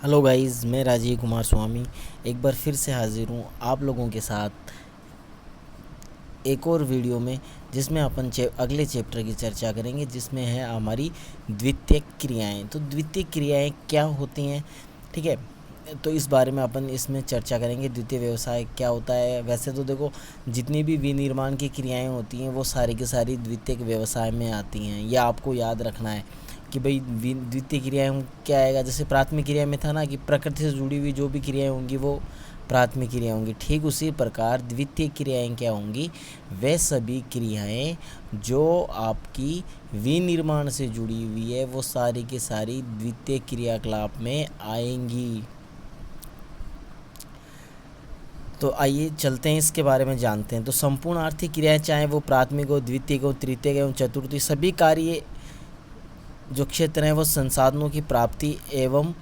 Hello guys, मैं राजीव कुमार स्वामी एक बार फिर से हाजिर हूँ आप लोगों के साथ एक और वीडियो में, जिसमें अपन अगले चैप्टर की चर्चा करेंगे, जिसमें है हमारी द्वितीयक क्रियाएं। तो द्वितीयक क्रियाएं क्या होती हैं, ठीक है। तो इस बारे में अपन इसमें चर्चा करेंगे। द्वितीय व्यवसाय क्या होता है। वैसे तो देखो, जितनी भी विनिर्माण की क्रियाएं होती हैं वो सारी की सारी द्वितीयक व्यवसाय में आती हैं। यह आपको याद रखना है कि भाई द्वितीय क्रियाएं क्या आएगा। जैसे प्राथमिक क्रिया में था ना कि प्रकृति से जुड़ी हुई जो भी क्रियाएं होंगी वो प्राथमिक क्रिया होंगी, ठीक उसी प्रकार द्वितीय क्रियाएं क्या होंगी, वे सभी क्रियाएं जो आपकी विनिर्माण से जुड़ी हुई है वो सारी की सारी द्वितीय क्रियाकलाप में आएंगी। तो आइए चलते हैं, इसके बारे में जानते हैं। तो संपूर्ण आर्थिक क्रियाएं, चाहे वो प्राथमिक हो, द्वितीय हो, तृतीय एवं चतुर्थी, सभी कार्य जो क्षेत्र हैं वो संसाधनों की प्राप्ति एवं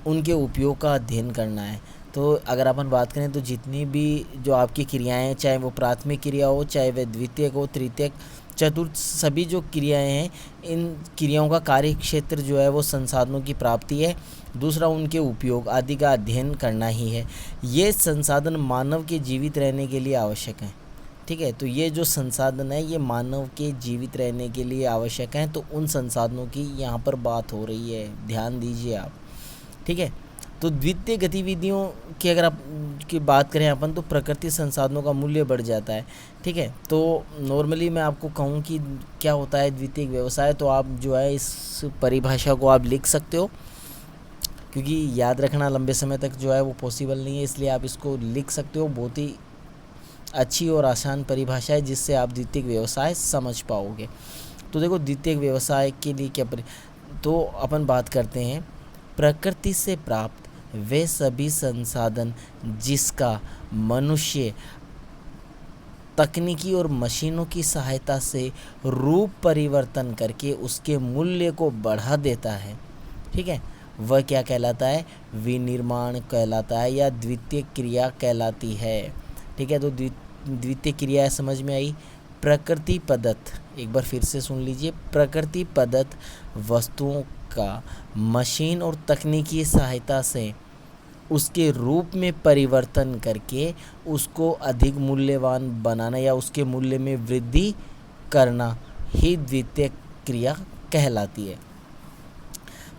उनके उपयोग का अध्ययन करना है। तो अगर अपन बात करें तो जितनी भी जो आपकी क्रियाएं, चाहे वो प्राथमिक क्रिया हो, चाहे वह द्वितीयक हो, तृतीयक, चतुर्थ, सभी जो क्रियाएं हैं, इन क्रियाओं का कार्य क्षेत्र जो है वो संसाधनों की प्राप्ति है। दूसरा, उनके उपयोग आदि का अध्ययन करना ही है। ये संसाधन मानव के जीवित रहने के लिए आवश्यक हैं, ठीक है। तो ये जो संसाधन है ये मानव के जीवित रहने के लिए आवश्यक हैं। तो उन संसाधनों की यहाँ पर बात हो रही है, ध्यान दीजिए आप, ठीक है। तो द्वितीय गतिविधियों की अगर आप की बात करें अपन, तो प्रकृति संसाधनों का मूल्य बढ़ जाता है, ठीक है। तो नॉर्मली मैं आपको कहूँ कि क्या होता है द्वितीय व्यवसाय, तो आप जो है इस परिभाषा को आप लिख सकते हो, क्योंकि याद रखना लंबे समय तक जो है वो पॉसिबल नहीं है, इसलिए आप इसको लिख सकते हो। बहुत ही अच्छी और आसान परिभाषा है, जिससे आप द्वितीय व्यवसाय समझ पाओगे। तो देखो, द्वितीय व्यवसाय के लिए क्या तो अपन बात करते हैं प्रकृति से प्राप्त वे सभी संसाधन जिसका मनुष्य तकनीकी और मशीनों की सहायता से रूप परिवर्तन करके उसके मूल्य को बढ़ा देता है, ठीक है, वह क्या कहलाता है, विनिर्माण कहलाता है या द्वितीय क्रिया कहलाती है, ठीक है। तो द्वितीय क्रिया समझ में आई। प्रकृति प्रदत्त, एक बार फिर से सुन लीजिए, प्रकृति प्रदत्त वस्तुओं का मशीन और तकनीकी सहायता से उसके रूप में परिवर्तन करके उसको अधिक मूल्यवान बनाना या उसके मूल्य में वृद्धि करना ही द्वितीय क्रिया कहलाती है।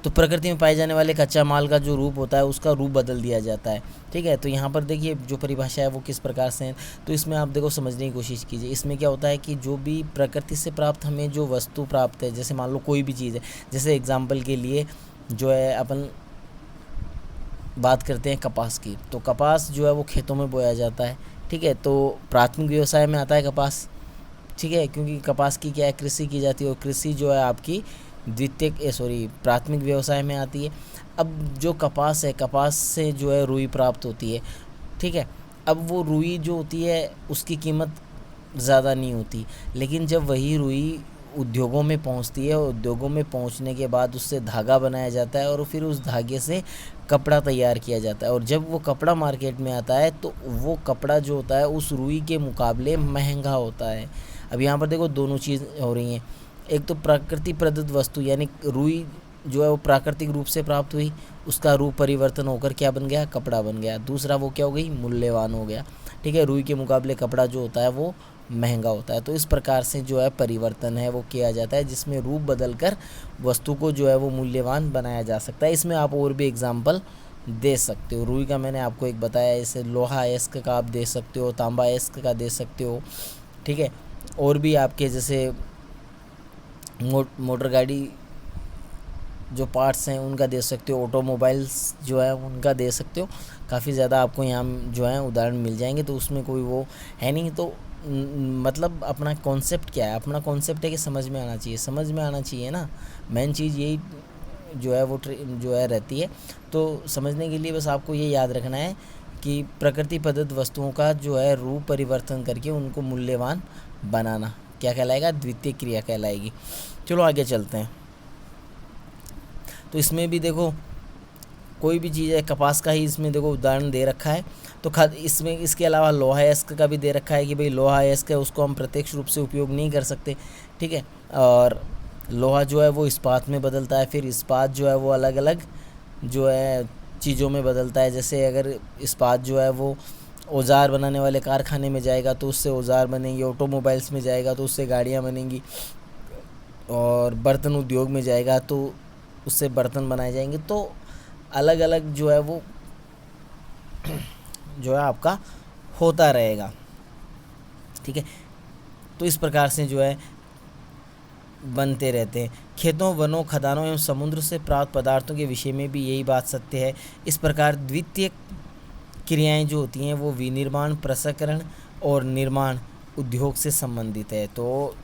तो प्रकृति में पाए जाने वाले कच्चा माल का जो रूप होता है उसका रूप बदल दिया जाता है, ठीक है। तो यहाँ पर देखिए जो परिभाषा है वो किस प्रकार से है, तो इसमें आप देखो समझने की कोशिश कीजिए। इसमें क्या होता है कि जो भी प्रकृति से प्राप्त हमें जो वस्तु प्राप्त है, जैसे मान लो कोई भी चीज़ है, जैसे एग्जाम्पल के लिए जो है अपन बात करते हैं कपास की, तो कपास जो है वो खेतों में बोया जाता है, ठीक है। तो प्राथमिक व्यवसाय में आता है कपास, ठीक है, क्योंकि कपास की क्या है, कृषि की जाती है, और कृषि जो है आपकी प्राथमिक व्यवसाय में आती है। अब जो कपास है, कपास से जो है रुई प्राप्त होती है, ठीक है। अब वो रुई जो होती है उसकी कीमत ज़्यादा नहीं होती, लेकिन जब वही रुई उद्योगों में पहुंचती है, उद्योगों में पहुंचने के बाद उससे धागा बनाया जाता है और फिर उस धागे से कपड़ा तैयार किया जाता है, और जब वो कपड़ा मार्केट में आता है तो वो कपड़ा जो होता है उस रुई के मुकाबले महंगा होता है। अब यहाँ पर देखो दोनों चीज़ हो रही हैं। एक तो प्रकृति प्रदत्त वस्तु यानी रुई जो है वो प्राकृतिक रूप से प्राप्त हुई, उसका रूप परिवर्तन होकर क्या बन गया, कपड़ा बन गया। दूसरा वो क्या हो गई, मूल्यवान हो गया, ठीक है। रुई के मुकाबले कपड़ा जो होता है वो महंगा होता है। तो इस प्रकार से जो है परिवर्तन है वो किया जाता है, जिसमें रूप बदलकर वस्तु को जो है वो मूल्यवान बनाया जा सकता है। इसमें आप और भी एग्जाम्पल दे सकते हो। रुई का मैंने आपको एक बताया, इसे लोहा अयस्क का आप दे सकते हो, तांबा अयस्क का दे सकते हो, ठीक है। और भी आपके जैसे मोटर गाड़ी जो पार्ट्स हैं उनका दे सकते हो, ऑटोमोबाइल्स जो है उनका दे सकते हो। काफ़ी ज़्यादा आपको यहाँ जो है उदाहरण मिल जाएंगे, तो उसमें कोई वो है नहीं। तो मतलब अपना कॉन्सेप्ट क्या है, अपना कॉन्सेप्ट है कि समझ में आना चाहिए, समझ में आना चाहिए ना, मेन चीज़ यही जो है वो जो है रहती है। तो समझने के लिए बस आपको ये याद रखना है कि प्रकृति प्रदत्त वस्तुओं का जो है रूप परिवर्तन करके उनको मूल्यवान बनाना क्या कहलाएगा, द्वितीय क्रिया कहलाएगी। चलो आगे चलते हैं। तो इसमें भी देखो कोई भी चीज़ है, कपास का ही इसमें देखो उदाहरण दे रखा है। तो इसमें इसके अलावा लोहा अयस्क का भी दे रखा है कि भाई लोहा अयस्क है उसको हम प्रत्यक्ष रूप से उपयोग नहीं कर सकते, ठीक है। और लोहा जो है वो इस्पात में बदलता है, फिर इस्पात जो है वो अलग अलग जो है चीज़ों में बदलता है। जैसे अगर इस्पात जो है वो औज़ार बनाने वाले कारखाने में जाएगा तो उससे औज़ार बनेंगे, ऑटोमोबाइल्स में जाएगा तो उससे गाड़ियाँ बनेंगी, और बर्तन उद्योग में जाएगा तो उससे बर्तन बनाए जाएंगे। तो अलग अलग जो है वो जो है आपका होता रहेगा, ठीक है। तो इस प्रकार से जो है बनते रहते हैं। खेतों, वनों, खदानों एवं समुद्र से प्राप्त पदार्थों के विषय में भी यही बात सत्य है। इस प्रकार द्वितीय क्रियाएं जो होती हैं वो विनिर्माण, प्रसंस्करण और निर्माण उद्योग से संबंधित है। तो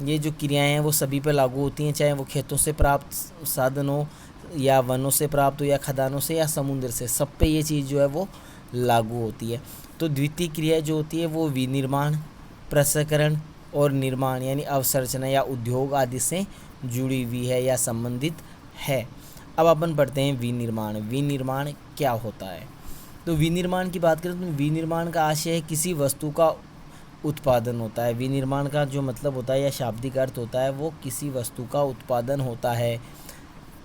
ये जो क्रियाएं हैं वो सभी पर लागू होती हैं, चाहे वो खेतों से प्राप्त साधन हो या वनों से प्राप्त हो या खदानों से या समुद्र से, सब पे ये चीज़ जो है वो लागू होती है। तो द्वितीय क्रिया जो होती है वो विनिर्माण, प्रसंस्करण और निर्माण यानी अवसंरचना या उद्योग आदि से जुड़ी हुई है या संबंधित है। अब अपन पढ़ते हैं विनिर्माण। विनिर्माण क्या होता है? तो विनिर्माण की बात करें तो विनिर्माण का आशय है किसी वस्तु का उत्पादन होता है। विनिर्माण का जो मतलब होता है या शाब्दिक अर्थ होता है वो किसी वस्तु का उत्पादन होता है।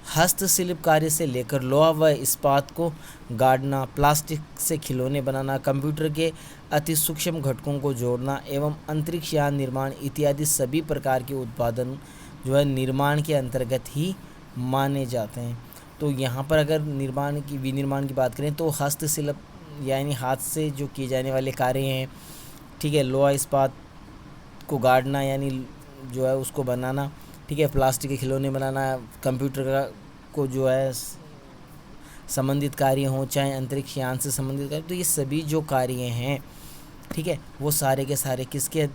हस्तशिल्प कार्य से लेकर लोहा व इस्पात को गाड़ना, प्लास्टिक से खिलौने बनाना, कंप्यूटर के अति सूक्ष्म घटकों को जोड़ना एवं अंतरिक्ष यान निर्माण इत्यादि सभी प्रकार के उत्पादन जो है निर्माण के अंतर्गत ही माने जाते हैं। तो यहाँ पर अगर विनिर्माण की बात करें तो हस्तशिल्प यानी हाथ से जो किए जाने वाले कार्य हैं, ठीक है। लोहा इस्पात को गाड़ना यानी जो है उसको बनाना, ठीक है। प्लास्टिक के खिलौने बनाना, कंप्यूटर का को जो है संबंधित कार्य हों, चाहे अंतरिक्ष यान से संबंधित कार्य, तो ये सभी जो कार्य हैं, ठीक है, वो सारे के सारे किसके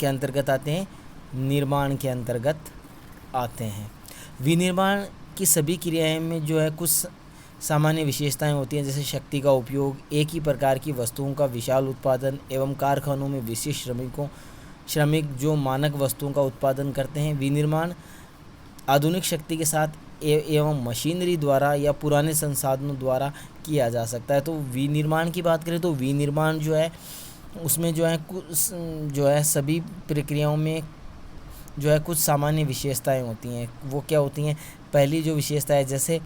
अंतर्गत आते हैं? निर्माण के अंतर्गत आते हैं। विनिर्माण की सभी क्रियाएं में जो है कुछ सामान्य विशेषताएं होती हैं, जैसे शक्ति का उपयोग, एक ही प्रकार की वस्तुओं का विशाल उत्पादन एवं कारखानों में विशिष्ट श्रमिक जो मानक वस्तुओं का उत्पादन करते हैं। विनिर्माण आधुनिक शक्ति के साथ एवं मशीनरी द्वारा या पुराने संसाधनों द्वारा किया जा सकता है। तो विनिर्माण की बात करें तो विनिर्माण जो है उसमें जो है सभी प्रक्रियाओं में जो है कुछ सामान्य विशेषताएं होती हैं। वो क्या होती हैं? पहली जो विशेषता है जैसे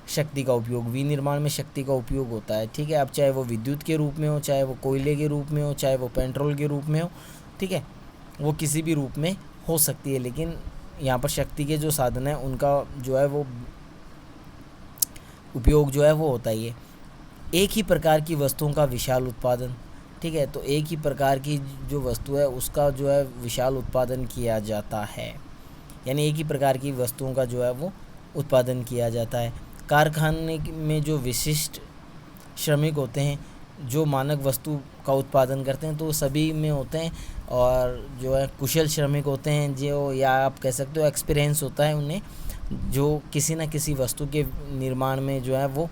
शक्ति का उपयोग, विनिर्माण में शक्ति का उपयोग होता है, ठीक है। अब चाहे वो विद्युत के रूप में हो, चाहे वो कोयले के रूप में हो, चाहे वो पेट्रोल के रूप में हो, ठीक है, वो किसी भी रूप में हो सकती है, लेकिन यहाँ पर शक्ति के जो साधन हैं उनका जो है वो उपयोग जो है वो होता ही है। एक ही प्रकार की वस्तुओं का विशाल उत्पादन, ठीक है। तो एक ही प्रकार की जो वस्तु है उसका जो है विशाल उत्पादन किया जाता है, यानी एक ही प्रकार की वस्तुओं का जो है वो उत्पादन किया जाता है। कारखाने में जो विशिष्ट श्रमिक होते हैं जो मानक वस्तु का उत्पादन करते हैं तो सभी में होते हैं, और जो है कुशल श्रमिक होते हैं जो, या आप कह सकते हो एक्सपीरियंस होता है उन्हें, जो किसी न किसी वस्तु के निर्माण में जो है वो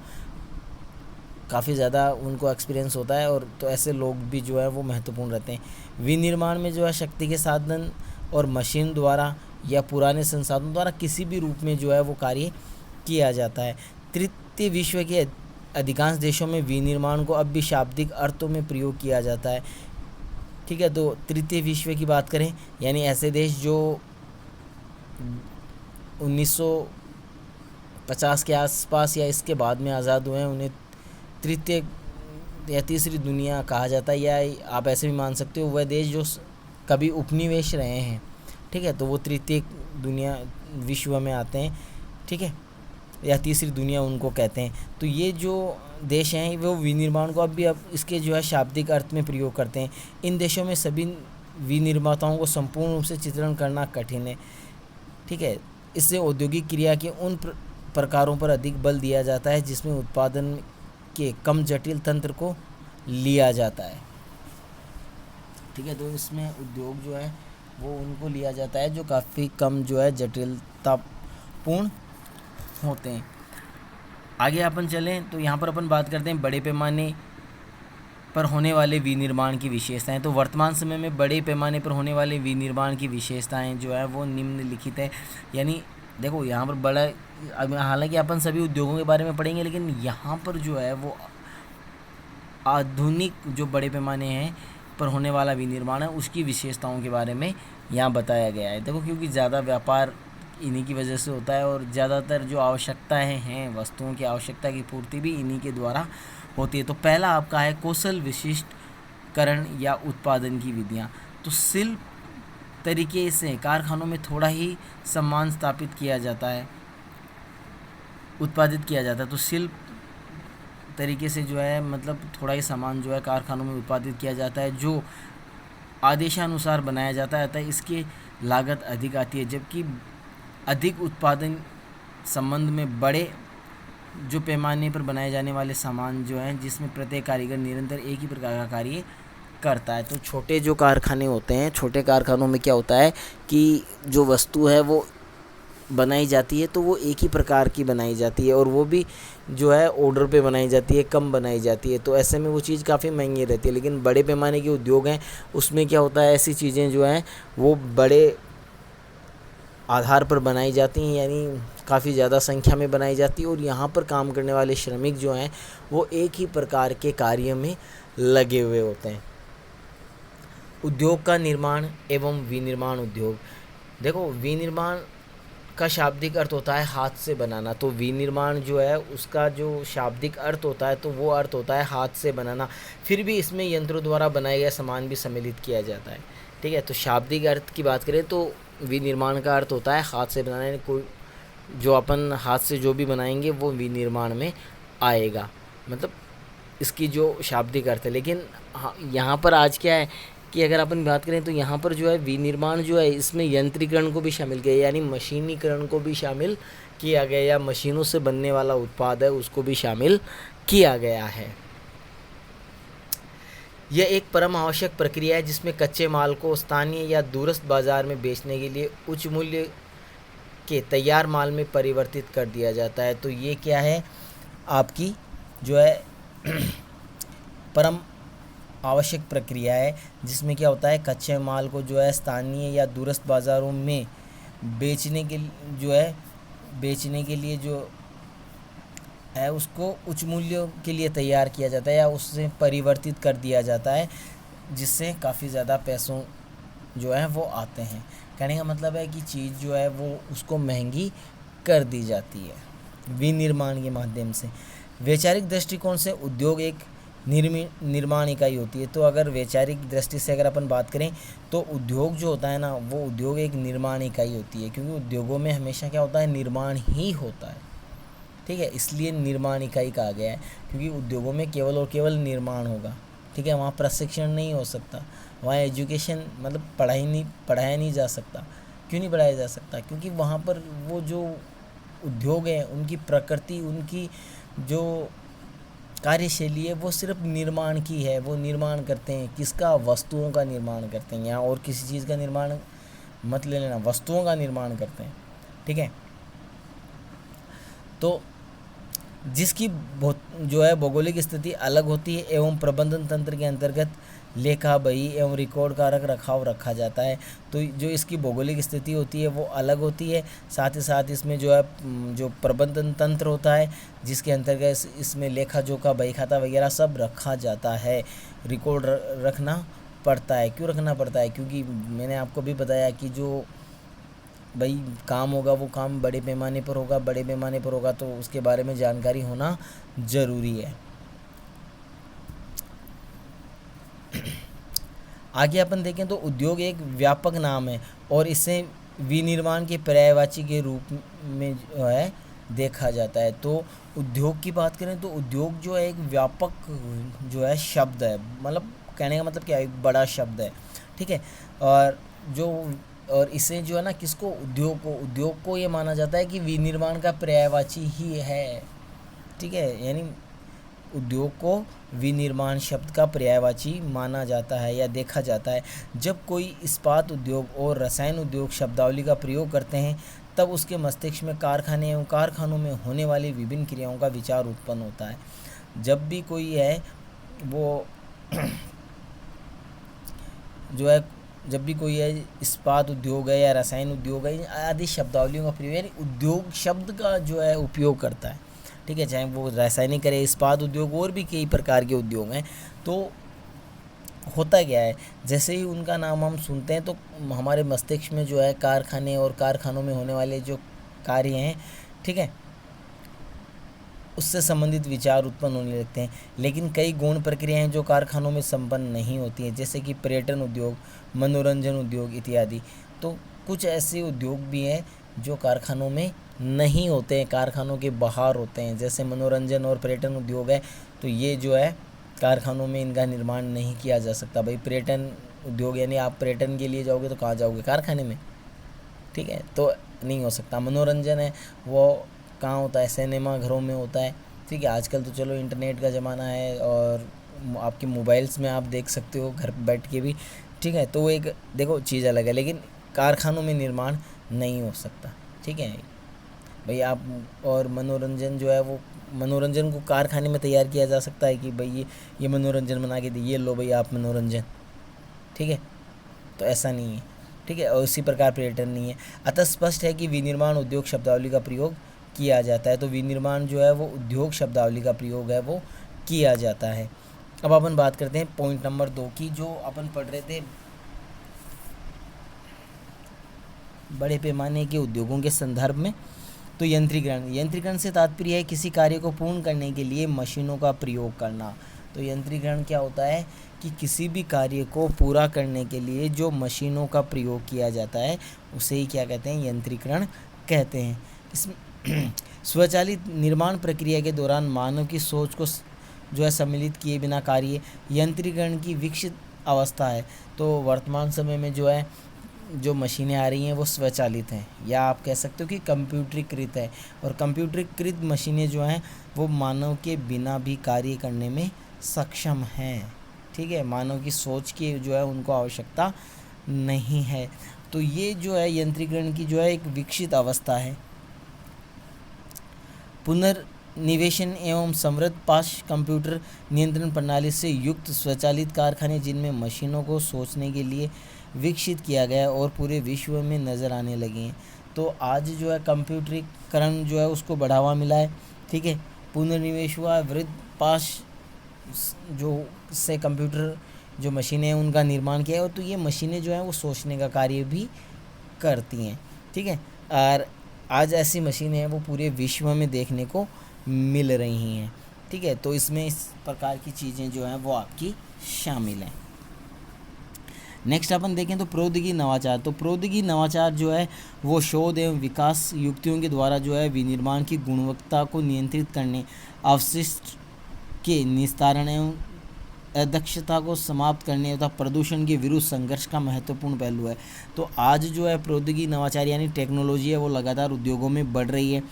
काफ़ी ज़्यादा उनको एक्सपीरियंस होता है, और तो ऐसे लोग भी जो है वो महत्वपूर्ण रहते हैं। विनिर्माण में जो है शक्ति के साधन और मशीन द्वारा या पुराने संसाधनों द्वारा किसी भी रूप में जो है वो कार्य किया जाता है। तृतीय विश्व के अधिकांश देशों में विनिर्माण को अब भी शाब्दिक अर्थों में प्रयोग किया जाता है, ठीक है। तो तृतीय विश्व की बात करें यानी ऐसे देश जो 1950 के आसपास या इसके बाद में आज़ाद हुए हैं, उन्हें तृतीय या तीसरी दुनिया कहा जाता है, या आप ऐसे भी मान सकते हो वह देश जो कभी उपनिवेश रहे हैं, ठीक है, तो वो तृतीय दुनिया विश्व में आते हैं, ठीक है, या तीसरी दुनिया उनको कहते हैं। तो ये जो देश हैं वो विनिर्माण को अब इसके जो है शाब्दिक अर्थ में प्रयोग करते हैं। इन देशों में सभी विनिर्माताओं को संपूर्ण रूप से चित्रण करना कठिन है, ठीक है। इससे औद्योगिक क्रिया के उन प्रकारों पर अधिक बल दिया जाता है जिसमें उत्पादन के कम जटिल तंत्र को लिया जाता है, ठीक है। तो इसमें उद्योग जो है वो उनको लिया जाता है जो काफ़ी कम जो है जटिलतापूर्ण होते हैं। आगे अपन चलें तो यहाँ पर अपन बात करते हैं बड़े पैमाने पर होने वाले विनिर्माण की विशेषताएं। तो वर्तमान समय में बड़े पैमाने पर होने वाले विनिर्माण की विशेषताएं जो है वो निम्नलिखित है। यानी देखो यहाँ पर बड़ा, हालांकि अपन सभी उद्योगों के बारे में पढ़ेंगे, लेकिन यहाँ पर जो है वो आधुनिक जो बड़े पैमाने हैं पर होने वाला विनिर्माण है उसकी विशेषताओं के बारे में यहाँ बताया गया है। देखो क्योंकि ज़्यादा व्यापार इन्हीं की वजह से होता है, और ज़्यादातर जो आवश्यकताएं हैं, वस्तुओं की आवश्यकता की पूर्ति भी इन्हीं के द्वारा होती है। तो पहला आपका है कौशल विशिष्टकरण या उत्पादन की विधियाँ। तो शिल्प तरीके से कारखानों में थोड़ा ही सामान स्थापित किया जाता है, उत्पादित किया जाता है। तो शिल्प तरीके से जो है मतलब थोड़ा ही सामान जो है कारखानों में उत्पादित किया जाता है, जो आदेशानुसार बनाया जाता है, अतः इसकी लागत अधिक आती है। जबकि अधिक उत्पादन संबंध में बड़े जो पैमाने पर बनाए जाने वाले सामान जो हैं, जिसमें प्रत्येक कारीगर निरंतर एक ही प्रकार का कार्य करता है। तो छोटे जो कारखाने होते हैं, छोटे कारखानों में क्या होता है कि जो वस्तु है वो बनाई जाती है तो वो एक ही प्रकार की बनाई जाती है, और वो भी जो है ऑर्डर पे बनाई जाती है, कम बनाई जाती है। तो ऐसे में वो चीज़ काफ़ी महंगी रहती है। लेकिन बड़े पैमाने के उद्योग हैं, उसमें क्या होता है, ऐसी चीज़ें जो हैं वो बड़े आधार पर बनाई जाती हैं, यानी काफ़ी ज़्यादा संख्या में बनाई जाती है, और यहाँ पर काम करने वाले श्रमिक जो हैं वो एक ही प्रकार के कार्य में लगे हुए होते हैं। उद्योग का निर्माण एवं विनिर्माण उद्योग। देखो, विनिर्माण का शाब्दिक अर्थ होता है हाथ से बनाना। तो विनिर्माण जो है उसका जो शाब्दिक अर्थ होता है तो वो अर्थ होता है हाथ से बनाना। फिर भी इसमें यंत्रों द्वारा बनाए गए सामान भी सम्मिलित किया जाता है। ठीक है, तो शाब्दिक अर्थ की बात करें तो विनिर्माण का अर्थ होता है हाथ से बनाना, यानी कोई जो अपन हाथ से जो भी बनाएंगे वो विनिर्माण में आएगा, मतलब इसकी जो शाब्दिक अर्थ है। लेकिन हाँ, यहाँ पर आज क्या है कि अगर अपन बात करें तो यहाँ पर जो है विनिर्माण जो है इसमें यंत्रीकरण को भी शामिल किया, यानी मशीनीकरण को भी शामिल किया गया, या मशीनों से बनने वाला उत्पाद है उसको भी शामिल किया गया है। यह एक परम आवश्यक प्रक्रिया है जिसमें कच्चे माल को स्थानीय या दूरस्थ बाजार में बेचने के लिए उच्च मूल्य के तैयार माल में परिवर्तित कर दिया जाता है। तो ये क्या है, आपकी जो है परम आवश्यक प्रक्रिया है, जिसमें क्या होता है कच्चे माल को जो है स्थानीय या दूरस्थ बाज़ारों में बेचने के लिए जो है उसको उच्च मूल्यों के लिए तैयार किया जाता है या उससे परिवर्तित कर दिया जाता है, जिससे काफ़ी ज़्यादा पैसों जो है वो आते हैं। कहने का मतलब है कि चीज़ जो है वो उसको महंगी कर दी जाती है विनिर्माण के माध्यम से। वैचारिक दृष्टिकोण से उद्योग एक निर्माण इकाई होती है। तो अगर वैचारिक दृष्टि से अगर अपन बात करें तो उद्योग जो होता है ना, वो उद्योग एक निर्माण इकाई होती है, क्योंकि उद्योगों में हमेशा क्या होता है, निर्माण ही होता है। ठीक है, इसलिए निर्माण इकाई कहा गया है, क्योंकि उद्योगों में केवल और केवल निर्माण होगा। ठीक है, वहाँ प्रशिक्षण नहीं हो सकता, वहाँ एजुकेशन मतलब पढ़ाया नहीं जा सकता। क्यों नहीं पढ़ाया जा सकता? क्योंकि वहाँ पर वो जो उद्योग हैं उनकी प्रकृति, उनकी जो कार्यशैली है वो सिर्फ निर्माण की है। वो निर्माण करते हैं किसका? वस्तुओं का निर्माण करते हैं। यहाँ और किसी चीज़ का निर्माण मत ले लेना, वस्तुओं का निर्माण करते हैं। ठीक है, तो जिसकी जो है भौगोलिक स्थिति अलग होती है एवं प्रबंधन तंत्र के अंतर्गत लेखा बही एवं रिकॉर्ड का रख रखाव रखा जाता है। तो जो इसकी भौगोलिक स्थिति होती है वो अलग होती है, साथ ही साथ इसमें जो है जो प्रबंधन तंत्र होता है जिसके अंतर्गत इसमें लेखा जोखा बही खाता वगैरह सब रखा जाता है, रिकॉर्ड रखना पड़ता है। क्यों रखना पड़ता है? क्योंकि मैंने आपको भी बताया कि जो भाई काम होगा वो काम बड़े पैमाने पर होगा, बड़े पैमाने पर होगा तो उसके बारे में जानकारी होना ज़रूरी है। आगे अपन देखें तो उद्योग एक व्यापक नाम है और इसे विनिर्माण के पर्यायवाची के रूप में जो है देखा जाता है। तो उद्योग की बात करें तो उद्योग जो है एक व्यापक जो है शब्द है, मतलब कहने का मतलब क्या है, एक बड़ा शब्द है। ठीक है, और इसे जो है ना किसको? उद्योग को ये माना जाता है कि विनिर्माण का पर्यायवाची ही है। ठीक है, यानी उद्योग को विनिर्माण शब्द का पर्यायवाची माना जाता है या देखा जाता है। जब कोई इस्पात उद्योग और रसायन उद्योग शब्दावली का प्रयोग करते हैं तब उसके मस्तिष्क में कारखाने एवं कारखानों में होने वाली विभिन्न क्रियाओं का विचार उत्पन्न होता है। जब भी कोई है वो जो है जब भी कोई है इस्पात उद्योग है या रसायन उद्योग है आदि शब्दावलियों का प्रयोग, यानी उद्योग शब्द का जो है उपयोग करता है। ठीक है, चाहे वो रासायनिक करे, इस्पात उद्योग और भी कई प्रकार के उद्योग हैं। तो होता क्या है, जैसे ही उनका नाम हम सुनते हैं तो हमारे मस्तिष्क में जो है कारखाने और कारखानों में होने वाले जो कार्य हैं, ठीक है, उससे संबंधित विचार उत्पन्न होने लगते हैं। लेकिन कई गौण प्रक्रियाएं जो कारखानों में संपन्न नहीं होती हैं, जैसे कि पर्यटन उद्योग, मनोरंजन उद्योग इत्यादि। तो कुछ ऐसे उद्योग भी हैं जो कारखानों में नहीं होते हैं, कारखानों के बाहर होते हैं। जैसे मनोरंजन और पर्यटन उद्योग है, तो ये जो है कारखानों में इनका निर्माण नहीं किया जा सकता। भाई पर्यटन उद्योग यानी आप पर्यटन के लिए जाओगे तो कहाँ जाओगे, कारखाने में, ठीक है, तो नहीं हो सकता। मनोरंजन है वो कहाँ होता है, सिनेमा घरों में होता है, ठीक है। आजकल तो चलो इंटरनेट का ज़माना है और आपके मोबाइल्स में आप देख सकते हो घर पर बैठ के भी, ठीक है, तो वो एक देखो चीज़ अलग है। लेकिन कारखानों में निर्माण नहीं हो सकता, ठीक है भाई आप। और मनोरंजन जो है वो मनोरंजन को कारखाने में तैयार किया जा सकता है कि भाई ये मनोरंजन बना के दिए, लो भाई आप मनोरंजन, ठीक है, तो ऐसा नहीं है, ठीक है। और इसी प्रकार पर्यटन नहीं है। अतः स्पष्ट है कि विनिर्माण उद्योग शब्दावली का प्रयोग किया जाता है। तो विनिर्माण जो है वो उद्योग शब्दावली का प्रयोग है वो किया जाता है। अब अपन बात करते हैं पॉइंट नंबर 2 की, जो अपन पढ़ रहे थे बड़े पैमाने के उद्योगों के संदर्भ में। तो यंत्रीकरण से तात्पर्य है किसी कार्य को पूर्ण करने के लिए मशीनों का प्रयोग करना। तो यंत्रीकरण क्या होता है कि किसी भी कार्य को पूरा करने के लिए जो मशीनों का प्रयोग किया जाता है उसे ही क्या कहते हैं, यंत्रीकरण कहते हैं। इसमें स्वचालित निर्माण प्रक्रिया के दौरान मानव की सोच को जो है सम्मिलित किए बिना कार्य यंत्रीकरण की विकसित अवस्था है। तो वर्तमान समय में जो है जो मशीनें आ रही हैं वो स्वचालित हैं, या आप कह सकते हो कि कंप्यूटरीकृत है। और कंप्यूटरीकृत मशीनें जो हैं वो मानव के बिना भी कार्य करने में सक्षम हैं, ठीक है। मानव की सोच की जो है उनको आवश्यकता नहीं है। तो ये जो है यंत्रीकरण की जो है एक विकसित अवस्था है। पुनर्निवेशन एवं समृद्ध पाश कंप्यूटर नियंत्रण प्रणाली से युक्त स्वचालित कारखाने जिनमें मशीनों को सोचने के लिए विकसित किया गया और पूरे विश्व में नज़र आने लगे हैं। तो आज जो है कंप्यूटरीकरण जो है उसको बढ़ावा मिला है, ठीक है। पुनर्निवेश हुआ, वृद्ध पाश जो से कंप्यूटर जो मशीनें हैं उनका निर्माण किया है, और तो ये मशीनें जो हैं वो सोचने का कार्य भी करती हैं, ठीक है। और आज ऐसी मशीनें हैं वो पूरे विश्व में देखने को मिल रही हैं, ठीक है। तो इसमें इस प्रकार की चीज़ें जो हैं वो आपकी शामिल हैं। नेक्स्ट अपन देखें तो प्रौद्योगिकी नवाचार। तो प्रौद्योगिकी नवाचार जो है वो शोध एवं विकास युक्तियों के द्वारा जो है विनिर्माण की गुणवत्ता को नियंत्रित करने, अवशिष्ट के निस्तारण एवं अदक्षता को समाप्त करने तथा प्रदूषण के विरुद्ध संघर्ष का महत्वपूर्ण पहलू है। तो आज जो है प्रौद्योगिकी नवाचार यानी टेक्नोलॉजी है वो लगातार उद्योगों में बढ़ रही है,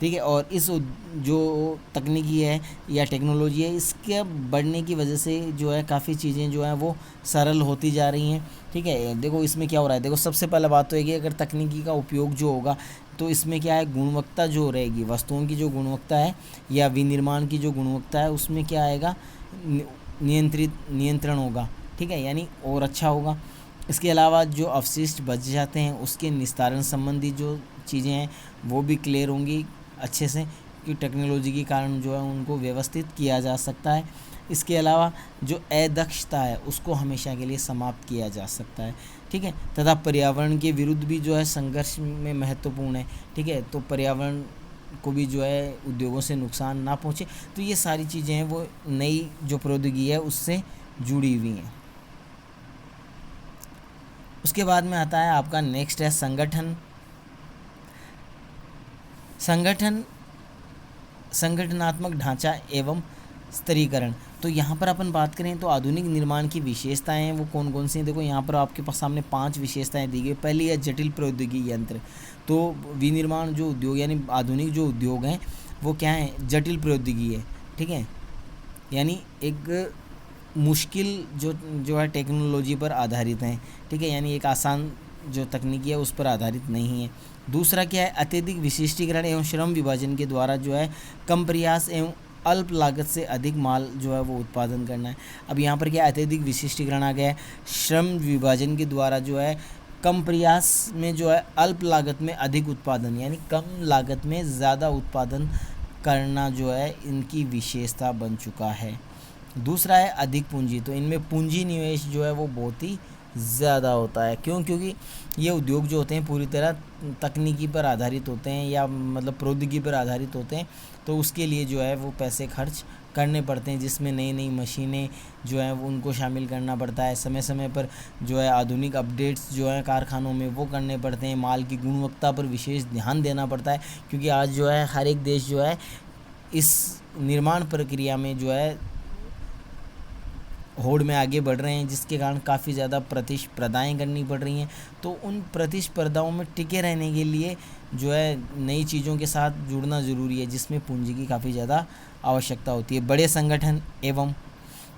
ठीक है। और इस जो तकनीकी है या टेक्नोलॉजी है इसके बढ़ने की वजह से जो है काफ़ी चीज़ें जो हैं वो सरल होती जा रही हैं, ठीक है। देखो इसमें क्या हो रहा है, देखो सबसे पहला बात तो है कि अगर तकनीकी का उपयोग जो होगा तो इसमें क्या है, गुणवत्ता जो रहेगी, वस्तुओं की जो गुणवत्ता है या विनिर्माण की जो गुणवत्ता है उसमें क्या आएगा, नियंत्रण होगा, ठीक है, यानी और अच्छा होगा। इसके अलावा जो अवशिष्ट बच जाते हैं उसके निस्तारण संबंधी जो चीज़ें हैं वो भी क्लियर होंगी अच्छे से, कि टेक्नोलॉजी के कारण जो है उनको व्यवस्थित किया जा सकता है। इसके अलावा जो अदक्षता है उसको हमेशा के लिए समाप्त किया जा सकता है, ठीक है। तथा पर्यावरण के विरुद्ध भी जो है संघर्ष में महत्वपूर्ण है, ठीक है। तो पर्यावरण को भी जो है उद्योगों से नुकसान ना पहुँचे। तो ये सारी चीज़ें हैं वो नई जो प्रौद्योगिकी है उससे जुड़ी हुई हैं। उसके बाद में आता है आपका नेक्स्ट है संगठनात्मक ढांचा एवं स्तरीकरण। तो यहाँ पर अपन बात करें तो आधुनिक निर्माण की विशेषताएं हैं वो कौन कौन सी हैं। देखो यहाँ पर आपके पास सामने 5 विशेषताएं दी गई। पहली है जटिल प्रौद्योगिकी यंत्र। तो विनिर्माण जो उद्योग यानी आधुनिक जो उद्योग हैं वो क्या है, जटिल प्रौद्योगिकी है, ठीक है, यानी एक मुश्किल जो है टेक्नोलॉजी पर आधारित हैं, ठीक है, यानी एक आसान जो तकनीकी है उस पर आधारित नहीं है। दूसरा क्या है, अत्यधिक विशिष्टीकरण एवं श्रम विभाजन के द्वारा जो है कम प्रयास एवं अल्प लागत से अधिक माल जो है वो उत्पादन करना है। अब यहाँ पर क्या अत्यधिक विशिष्टीकरण आ गया है, श्रम विभाजन के द्वारा जो है कम प्रयास में जो है अल्प लागत में अधिक उत्पादन, यानी कम लागत में ज़्यादा उत्पादन करना जो है इनकी विशेषता बन चुका है, दूसरा है अधिक पूंजी, तो इनमें पूंजी निवेश जो है वो बहुत ही ज़्यादा होता है। क्यों? क्योंकि ये उद्योग जो होते हैं पूरी तरह तकनीकी पर आधारित होते हैं या मतलब प्रौद्योगिकी पर आधारित होते हैं, तो उसके लिए जो है वो पैसे खर्च करने पड़ते हैं, जिसमें नई नई मशीनें जो हैं वो उनको शामिल करना पड़ता है। समय समय पर जो है आधुनिक अपडेट्स जो हैं कारखानों में वो करने पड़ते हैं। माल की गुणवत्ता पर विशेष ध्यान देना पड़ता है, क्योंकि आज जो है हर एक देश जो है इस निर्माण प्रक्रिया में जो है होड़ में आगे बढ़ रहे हैं, जिसके कारण काफ़ी ज़्यादा प्रतिस्पर्धाएँ करनी पड़ रही हैं। तो उन प्रतिस्पर्धाओं में टिके रहने के लिए जो है नई चीज़ों के साथ जुड़ना ज़रूरी है, जिसमें पूंजी की काफ़ी ज़्यादा आवश्यकता होती है। बड़े संगठन एवं,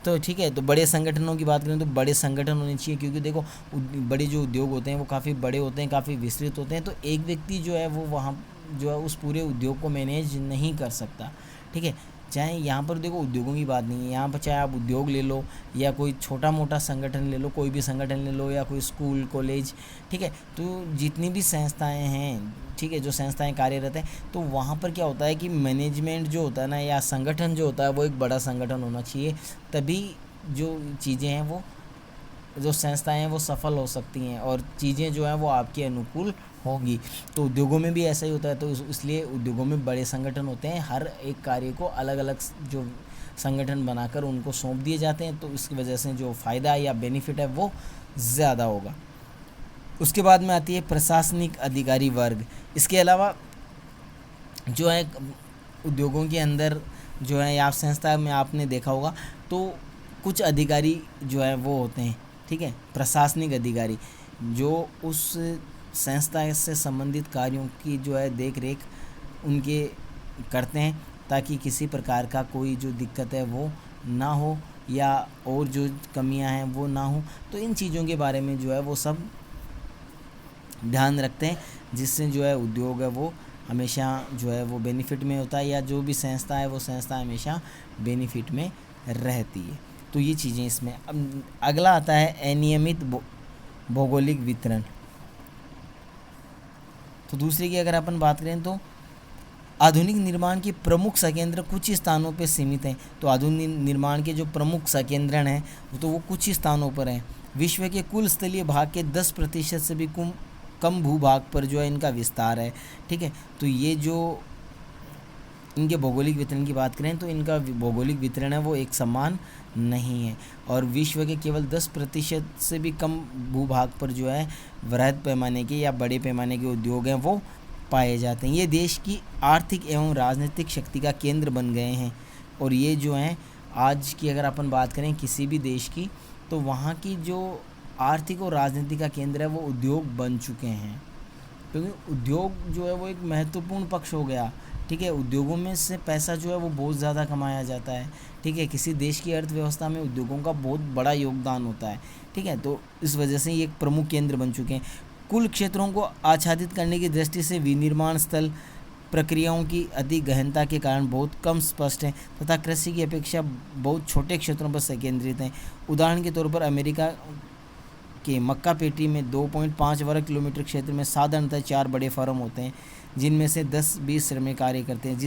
तो ठीक है, तो बड़े संगठनों की बात करें तो बड़े संगठन होने चाहिए, क्योंकि देखो बड़े जो उद्योग होते हैं वो काफ़ी बड़े होते हैं, काफ़ी विस्तृत होते हैं। तो एक व्यक्ति जो है वो वहाँ जो है उस पूरे उद्योग को मैनेज नहीं कर सकता। ठीक है, चाहे यहाँ पर देखो उद्योगों की बात नहीं है, यहाँ पर चाहे आप उद्योग ले लो या कोई छोटा मोटा संगठन ले लो, कोई भी संगठन ले लो या कोई स्कूल कॉलेज, ठीक है, तो जितनी भी संस्थाएं हैं, ठीक है, जो संस्थाएं कार्यरत हैं, तो वहाँ पर क्या होता है कि मैनेजमेंट जो होता है ना या संगठन जो होता है वो एक बड़ा संगठन होना चाहिए, तभी जो चीज़ें हैं वो जो संस्थाएं हैं वो सफल हो सकती हैं और चीज़ें जो हैं वो आपके अनुकूल होगी। तो उद्योगों में भी ऐसा ही होता है, तो इसलिए उद्योगों में बड़े संगठन होते हैं, हर एक कार्य को अलग अलग जो संगठन बनाकर उनको सौंप दिए जाते हैं, तो इसकी वजह से जो फ़ायदा या बेनिफिट है वो ज़्यादा होगा। उसके बाद में आती है प्रशासनिक अधिकारी वर्ग। इसके अलावा जो है उद्योगों के अंदर जो है या संस्था में आपने देखा होगा तो कुछ अधिकारी जो है वो होते हैं, ठीक है, प्रशासनिक अधिकारी, जो उस संस्था से संबंधित कार्यों की जो है देख रेख उनके करते हैं, ताकि किसी प्रकार का कोई जो दिक्कत है वो ना हो या और जो कमियां हैं वो ना हो। तो इन चीज़ों के बारे में जो है वो सब ध्यान रखते हैं, जिससे जो है उद्योग है वो हमेशा जो है वो बेनिफिट में होता है, या जो भी संस्था है वो संस्था हमेशा बेनिफिट में रहती है। तो ये चीज़ें इसमें। अब अगला आता है अनियमित भौगोलिक वितरण। तो दूसरे की अगर अपन बात करें तो आधुनिक निर्माण के प्रमुख संकेंद्र कुछ ही स्थानों पर सीमित हैं। तो आधुनिक निर्माण के जो प्रमुख संकेंद्रण हैं तो वो कुछ ही स्थानों पर हैं। विश्व के कुल स्थलीय भाग के 10% से भी कम भूभाग पर जो है इनका विस्तार है। ठीक है, तो ये जो इनके भौगोलिक वितरण की बात करें तो इनका भौगोलिक वितरण है वो एक समान नहीं है, और विश्व के केवल 10% से भी कम भूभाग पर जो है वृहद पैमाने के या बड़े पैमाने के उद्योग हैं वो पाए जाते हैं। ये देश की आर्थिक एवं राजनीतिक शक्ति का केंद्र बन गए हैं, और ये जो हैं आज की अगर अपन बात करें किसी भी देश की, तो वहाँ की जो आर्थिक और राजनीति का केंद्र है वो उद्योग बन चुके हैं, क्योंकि उद्योग जो है वो एक महत्वपूर्ण पक्ष हो गया। ठीक है, उद्योगों में से पैसा जो है वो बहुत ज़्यादा कमाया जाता है। ठीक है, किसी देश की अर्थव्यवस्था में उद्योगों का बहुत बड़ा योगदान होता है। ठीक है, तो इस वजह से ये एक प्रमुख केंद्र बन चुके हैं। कुल क्षेत्रों को आच्छादित करने की दृष्टि से विनिर्माण स्थल प्रक्रियाओं की अधिक गहनता के कारण बहुत कम स्पष्ट हैं तथा कृषि की अपेक्षा बहुत छोटे क्षेत्रों पर संकेंद्रित हैं। उदाहरण के तौर पर अमेरिका के मक्का पेटी में 2.5 वर्ग किलोमीटर क्षेत्र में साधारणतः 4 बड़े फर्म होते हैं, जिनमें से 10-20 श्रमिक कार्य करते हैं,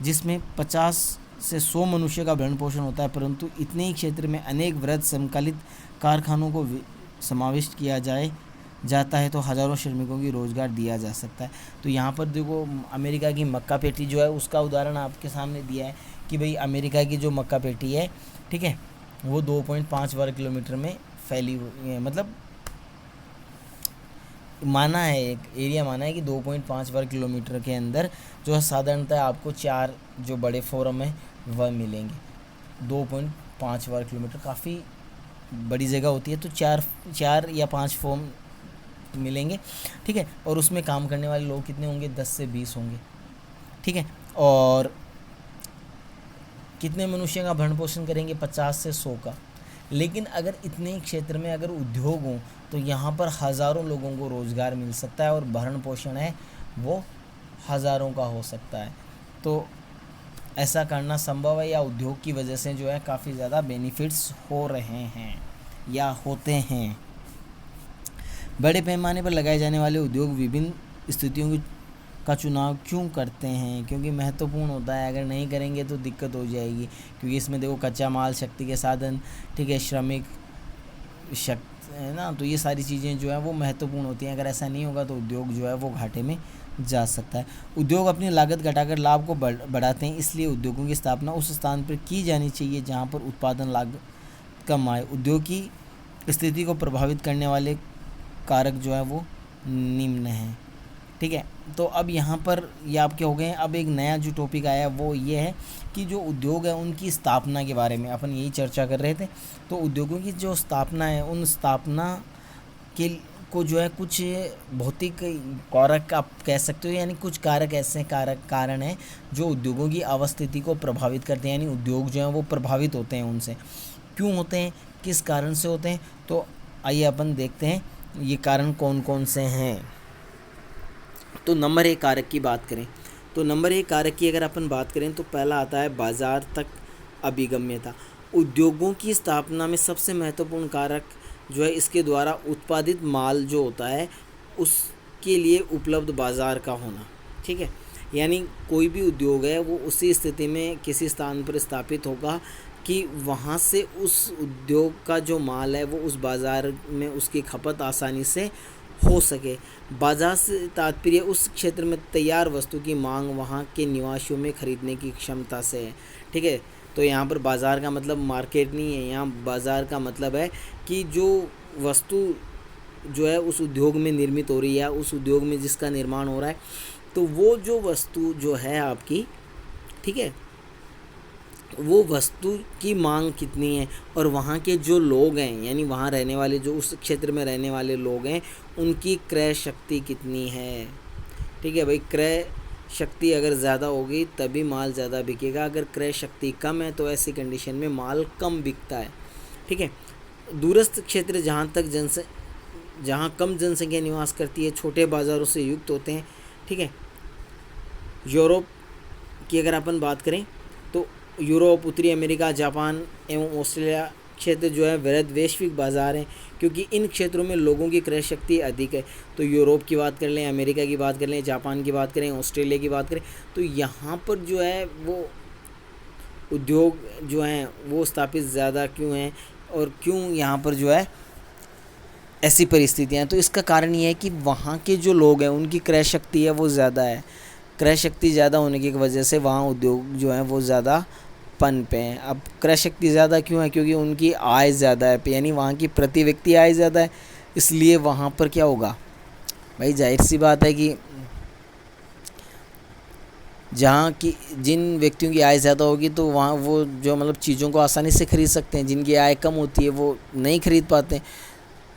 जिसमें 50 से 100 मनुष्य का भरण पोषण होता है। परंतु इतने ही क्षेत्र में अनेक वृहद समकालित कारखानों को समाविष्ट किया जाता है, तो हज़ारों श्रमिकों की रोज़गार दिया जा सकता है। तो यहाँ पर देखो अमेरिका की मक्का पेटी जो है उसका उदाहरण आपके सामने दिया है कि भाई अमेरिका की जो मक्का पेटी है, ठीक है, वो 2.5 वर्ग किलोमीटर में फैली हुई है। मतलब माना है, एक एरिया माना है कि 2.5 वर्ग किलोमीटर के अंदर जो है साधारणतः आपको 4 जो बड़े फोरम हैं वह मिलेंगे। 2.5 वर्ग किलोमीटर काफ़ी बड़ी जगह होती है, तो 4 या 5 फॉर्म मिलेंगे। ठीक है, और उसमें काम करने वाले लोग कितने होंगे? 10 से 20 होंगे। ठीक है, और कितने मनुष्य का भरण पोषण करेंगे? 50 से 100 का। लेकिन अगर इतने क्षेत्र में अगर उद्योग हों तो यहाँ पर हज़ारों लोगों को रोज़गार मिल सकता है और भरण पोषण है वो हज़ारों का हो सकता है। तो ऐसा करना संभव है, या उद्योग की वजह से जो है काफ़ी ज़्यादा बेनिफिट्स हो रहे हैं या होते हैं। बड़े पैमाने पर लगाए जाने वाले उद्योग विभिन्न स्थितियों की का चुनाव क्यों करते हैं? क्योंकि महत्वपूर्ण होता है, अगर नहीं करेंगे तो दिक्कत हो जाएगी, क्योंकि इसमें देखो कच्चा माल, शक्ति के साधन, ठीक है, श्रमिक शक्ति है ना, तो ये सारी चीज़ें जो है वो महत्वपूर्ण होती हैं। अगर ऐसा नहीं होगा तो उद्योग जो है वो घाटे में जा सकता है। उद्योग अपनी लागत घटाकर लाभ को बढ़ाते हैं, इसलिए उद्योगों की स्थापना उस स्थान पर की जानी चाहिए जहाँ पर उत्पादन लागत कम आए। उद्योग की स्थिति को प्रभावित करने वाले कारक जो है वो निम्न हैं, ठीक है। तो अब यहाँ पर ये आपके हो गए हैं। अब एक नया जो टॉपिक आया वो ये है कि जो उद्योग है उनकी स्थापना के बारे में अपन यही चर्चा कर रहे थे। तो उद्योगों की जो स्थापना है, उन स्थापना के को जो है कुछ भौतिक कारक आप कह सकते हो, यानी कुछ कारक ऐसे कारण हैं जो उद्योगों की अवस्थिति को प्रभावित करते हैं, यानी उद्योग जो हैं वो प्रभावित होते हैं उनसे। क्यों होते हैं, किस कारण से होते हैं, तो आइए अपन देखते हैं ये कारण कौन कौन से हैं। तो नंबर 1 कारक की बात करें, तो नंबर 1 कारक की अगर अपन बात करें तो पहला आता है बाज़ार तक अभिगम्यता। उद्योगों की स्थापना में सबसे महत्वपूर्ण कारक जो है इसके द्वारा उत्पादित माल जो होता है उसके लिए उपलब्ध बाज़ार का होना, ठीक है। यानी कोई भी उद्योग है वो उसी स्थिति में किसी स्थान पर स्थापित होगा कि वहाँ से उस उद्योग का जो माल है वो उस बाज़ार में उसकी खपत आसानी से हो सके। बाजार से तात्पर्य उस क्षेत्र में तैयार वस्तु की मांग वहाँ के निवासियों में खरीदने की क्षमता से है, ठीक है। तो यहाँ पर बाज़ार का मतलब मार्केट नहीं है, यहाँ बाज़ार का मतलब है कि जो वस्तु जो है उस उद्योग में निर्मित हो रही है, उस उद्योग में जिसका निर्माण हो रहा है, तो वो जो वस्तु जो है आपकी, ठीक है, वो वस्तु की मांग कितनी है और वहाँ के जो लोग हैं, यानी वहाँ रहने वाले जो उस क्षेत्र में रहने वाले लोग हैं उनकी क्रय शक्ति कितनी है, ठीक है भाई। क्रय शक्ति अगर ज़्यादा होगी तभी माल ज़्यादा बिकेगा, अगर क्रय शक्ति कम है तो ऐसी कंडीशन में माल कम बिकता है, ठीक है। दूरस्थ क्षेत्र जहाँ कम जनसंख्या निवास करती है, छोटे बाज़ारों से युक्त होते हैं, ठीक है। यूरोप की अगर अपन बात करें तो यूरोप, उत्तरी अमेरिका, जापान एवं ऑस्ट्रेलिया क्षेत्र जो है वृहद वैश्विक बाज़ार हैं, क्योंकि इन क्षेत्रों में लोगों की क्रय शक्ति अधिक है। तो यूरोप की बात कर लें, अमेरिका की बात कर लें, जापान की बात करें, ऑस्ट्रेलिया की बात करें, तो यहाँ पर जो है वो उद्योग जो हैं वो स्थापित ज़्यादा क्यों हैं और क्यों यहाँ पर जो है ऐसी परिस्थितियाँ हैं। तो इसका कारण ये है कि वहाँ के जो लोग हैं उनकी क्रय शक्ति है वो ज़्यादा है। क्रय शक्ति ज़्यादा होने की वजह से वहाँ उद्योग जो हैं वो ज़्यादा पनपे हैं। अब क्रय शक्ति ज़्यादा क्यों है, क्योंकि उनकी आय ज़्यादा है, यानी वहाँ की प्रति व्यक्ति आय ज़्यादा है, इसलिए वहाँ पर क्या होगा भाई, जाहिर सी बात है कि जहाँ की जिन व्यक्तियों की आय ज़्यादा होगी तो वहाँ वो जो मतलब चीज़ों को आसानी से खरीद सकते हैं, जिनकी आय कम होती है वो नहीं खरीद पाते।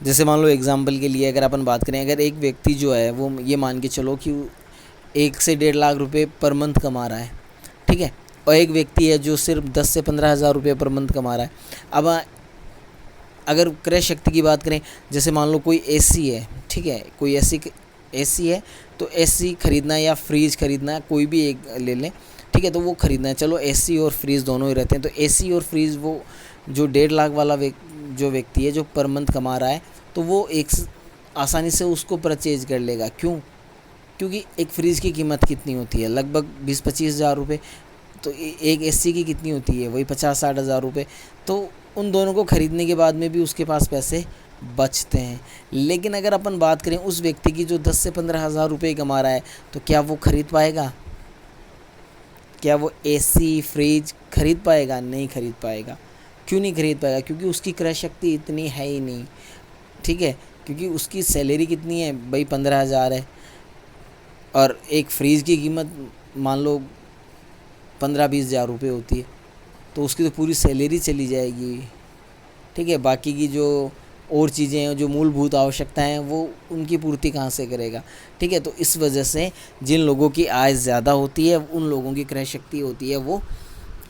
जैसे मान लो एग्जाम्पल के लिए अगर अपन बात करें, अगर एक व्यक्ति जो है वो ये मान के चलो कि 1 से 1.5 लाख रुपए पर मंथ कमा रहा है, ठीक है, और एक व्यक्ति है जो सिर्फ 10 से 15 हज़ार रुपये पर मंथ कमा रहा है। अब अगर क्रय शक्ति की बात करें, जैसे मान लो कोई एसी है, ठीक है, कोई एसी है तो एसी खरीदना या फ्रीज खरीदना, कोई भी एक ले लें, ठीक है, तो वो खरीदना है। चलो एसी और फ्रीज दोनों ही रहते हैं, तो एसी और फ्रीज वो जो 1.5 लाख वाला जो व्यक्ति है जो पर मंथ कमा रहा है, तो वो एक आसानी से उसको परचेज कर लेगा। क्यों? क्योंकि एक फ्रीज की कीमत कितनी होती है, लगभग 20-25 हज़ार रुपये, तो एक एसी की कितनी होती है, वही 50-60 हज़ार रुपये। तो उन दोनों को ख़रीदने के बाद में भी उसके पास पैसे बचते हैं। लेकिन अगर अपन बात करें उस व्यक्ति की जो 10 से 15 हज़ार रुपये कमा रहा है, तो क्या वो खरीद पाएगा? क्या वो एसी फ्रिज खरीद पाएगा? नहीं खरीद पाएगा। क्यों नहीं खरीद पाएगा? क्योंकि उसकी क्रय शक्ति इतनी है ही नहीं, ठीक है, क्योंकि उसकी सैलरी कितनी है भाई, 15 हज़ार है, और एक फ्रीज की कीमत मान लो 15-20 हज़ार रुपये होती है, तो उसकी तो पूरी सैलरी चली जाएगी, ठीक है। बाकी की जो और चीज़ें हैं, जो मूलभूत आवश्यकताएं हैं, वो उनकी पूर्ति कहाँ से करेगा, ठीक है। तो इस वजह से जिन लोगों की आय ज़्यादा होती है उन लोगों की क्रय शक्ति होती है वो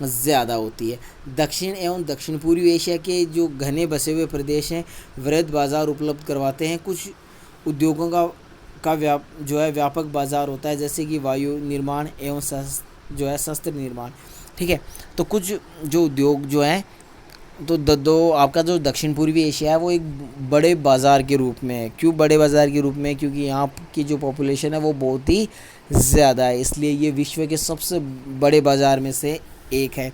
ज़्यादा होती है। दक्षिण एवं दक्षिण पूर्वी एशिया के जो घने बसे हुए प्रदेश हैं वृहद बाज़ार उपलब्ध करवाते हैं। कुछ उद्योगों का जो है व्यापक बाज़ार होता है, जैसे कि वायु निर्माण एवं शस्त्र निर्माण, ठीक है। तो कुछ जो उद्योग जो हैं तो दो आपका जो दक्षिण पूर्वी एशिया है वो एक बड़े बाज़ार के रूप में है। क्यों बड़े बाज़ार के रूप में? क्योंकि यहाँ की जो पॉपुलेशन है वो बहुत ही ज़्यादा है, इसलिए ये विश्व के सबसे बड़े बाज़ार में से एक है।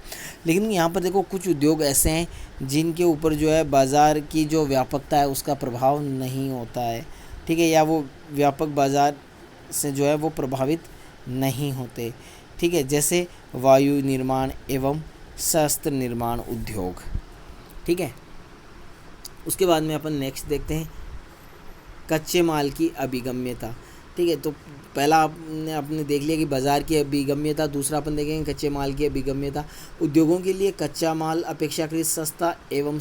लेकिन यहाँ पर देखो कुछ उद्योग ऐसे हैं जिनके ऊपर जो है बाज़ार की जो व्यापकता है उसका प्रभाव नहीं होता है, ठीक है, या वो व्यापक बाज़ार से जो है वो प्रभावित नहीं होते, ठीक है, जैसे वायु निर्माण एवं शस्त्र निर्माण उद्योग, ठीक है। उसके बाद में अपन नेक्स्ट देखते हैं कच्चे माल की अभिगम्यता, ठीक है। तो पहला आपने देख लिया कि बाज़ार की अभिगम्यता, दूसरा अपन देखेंगे कच्चे माल की अभिगम्यता। उद्योगों के लिए कच्चा माल अपेक्षाकृत सस्ता एवं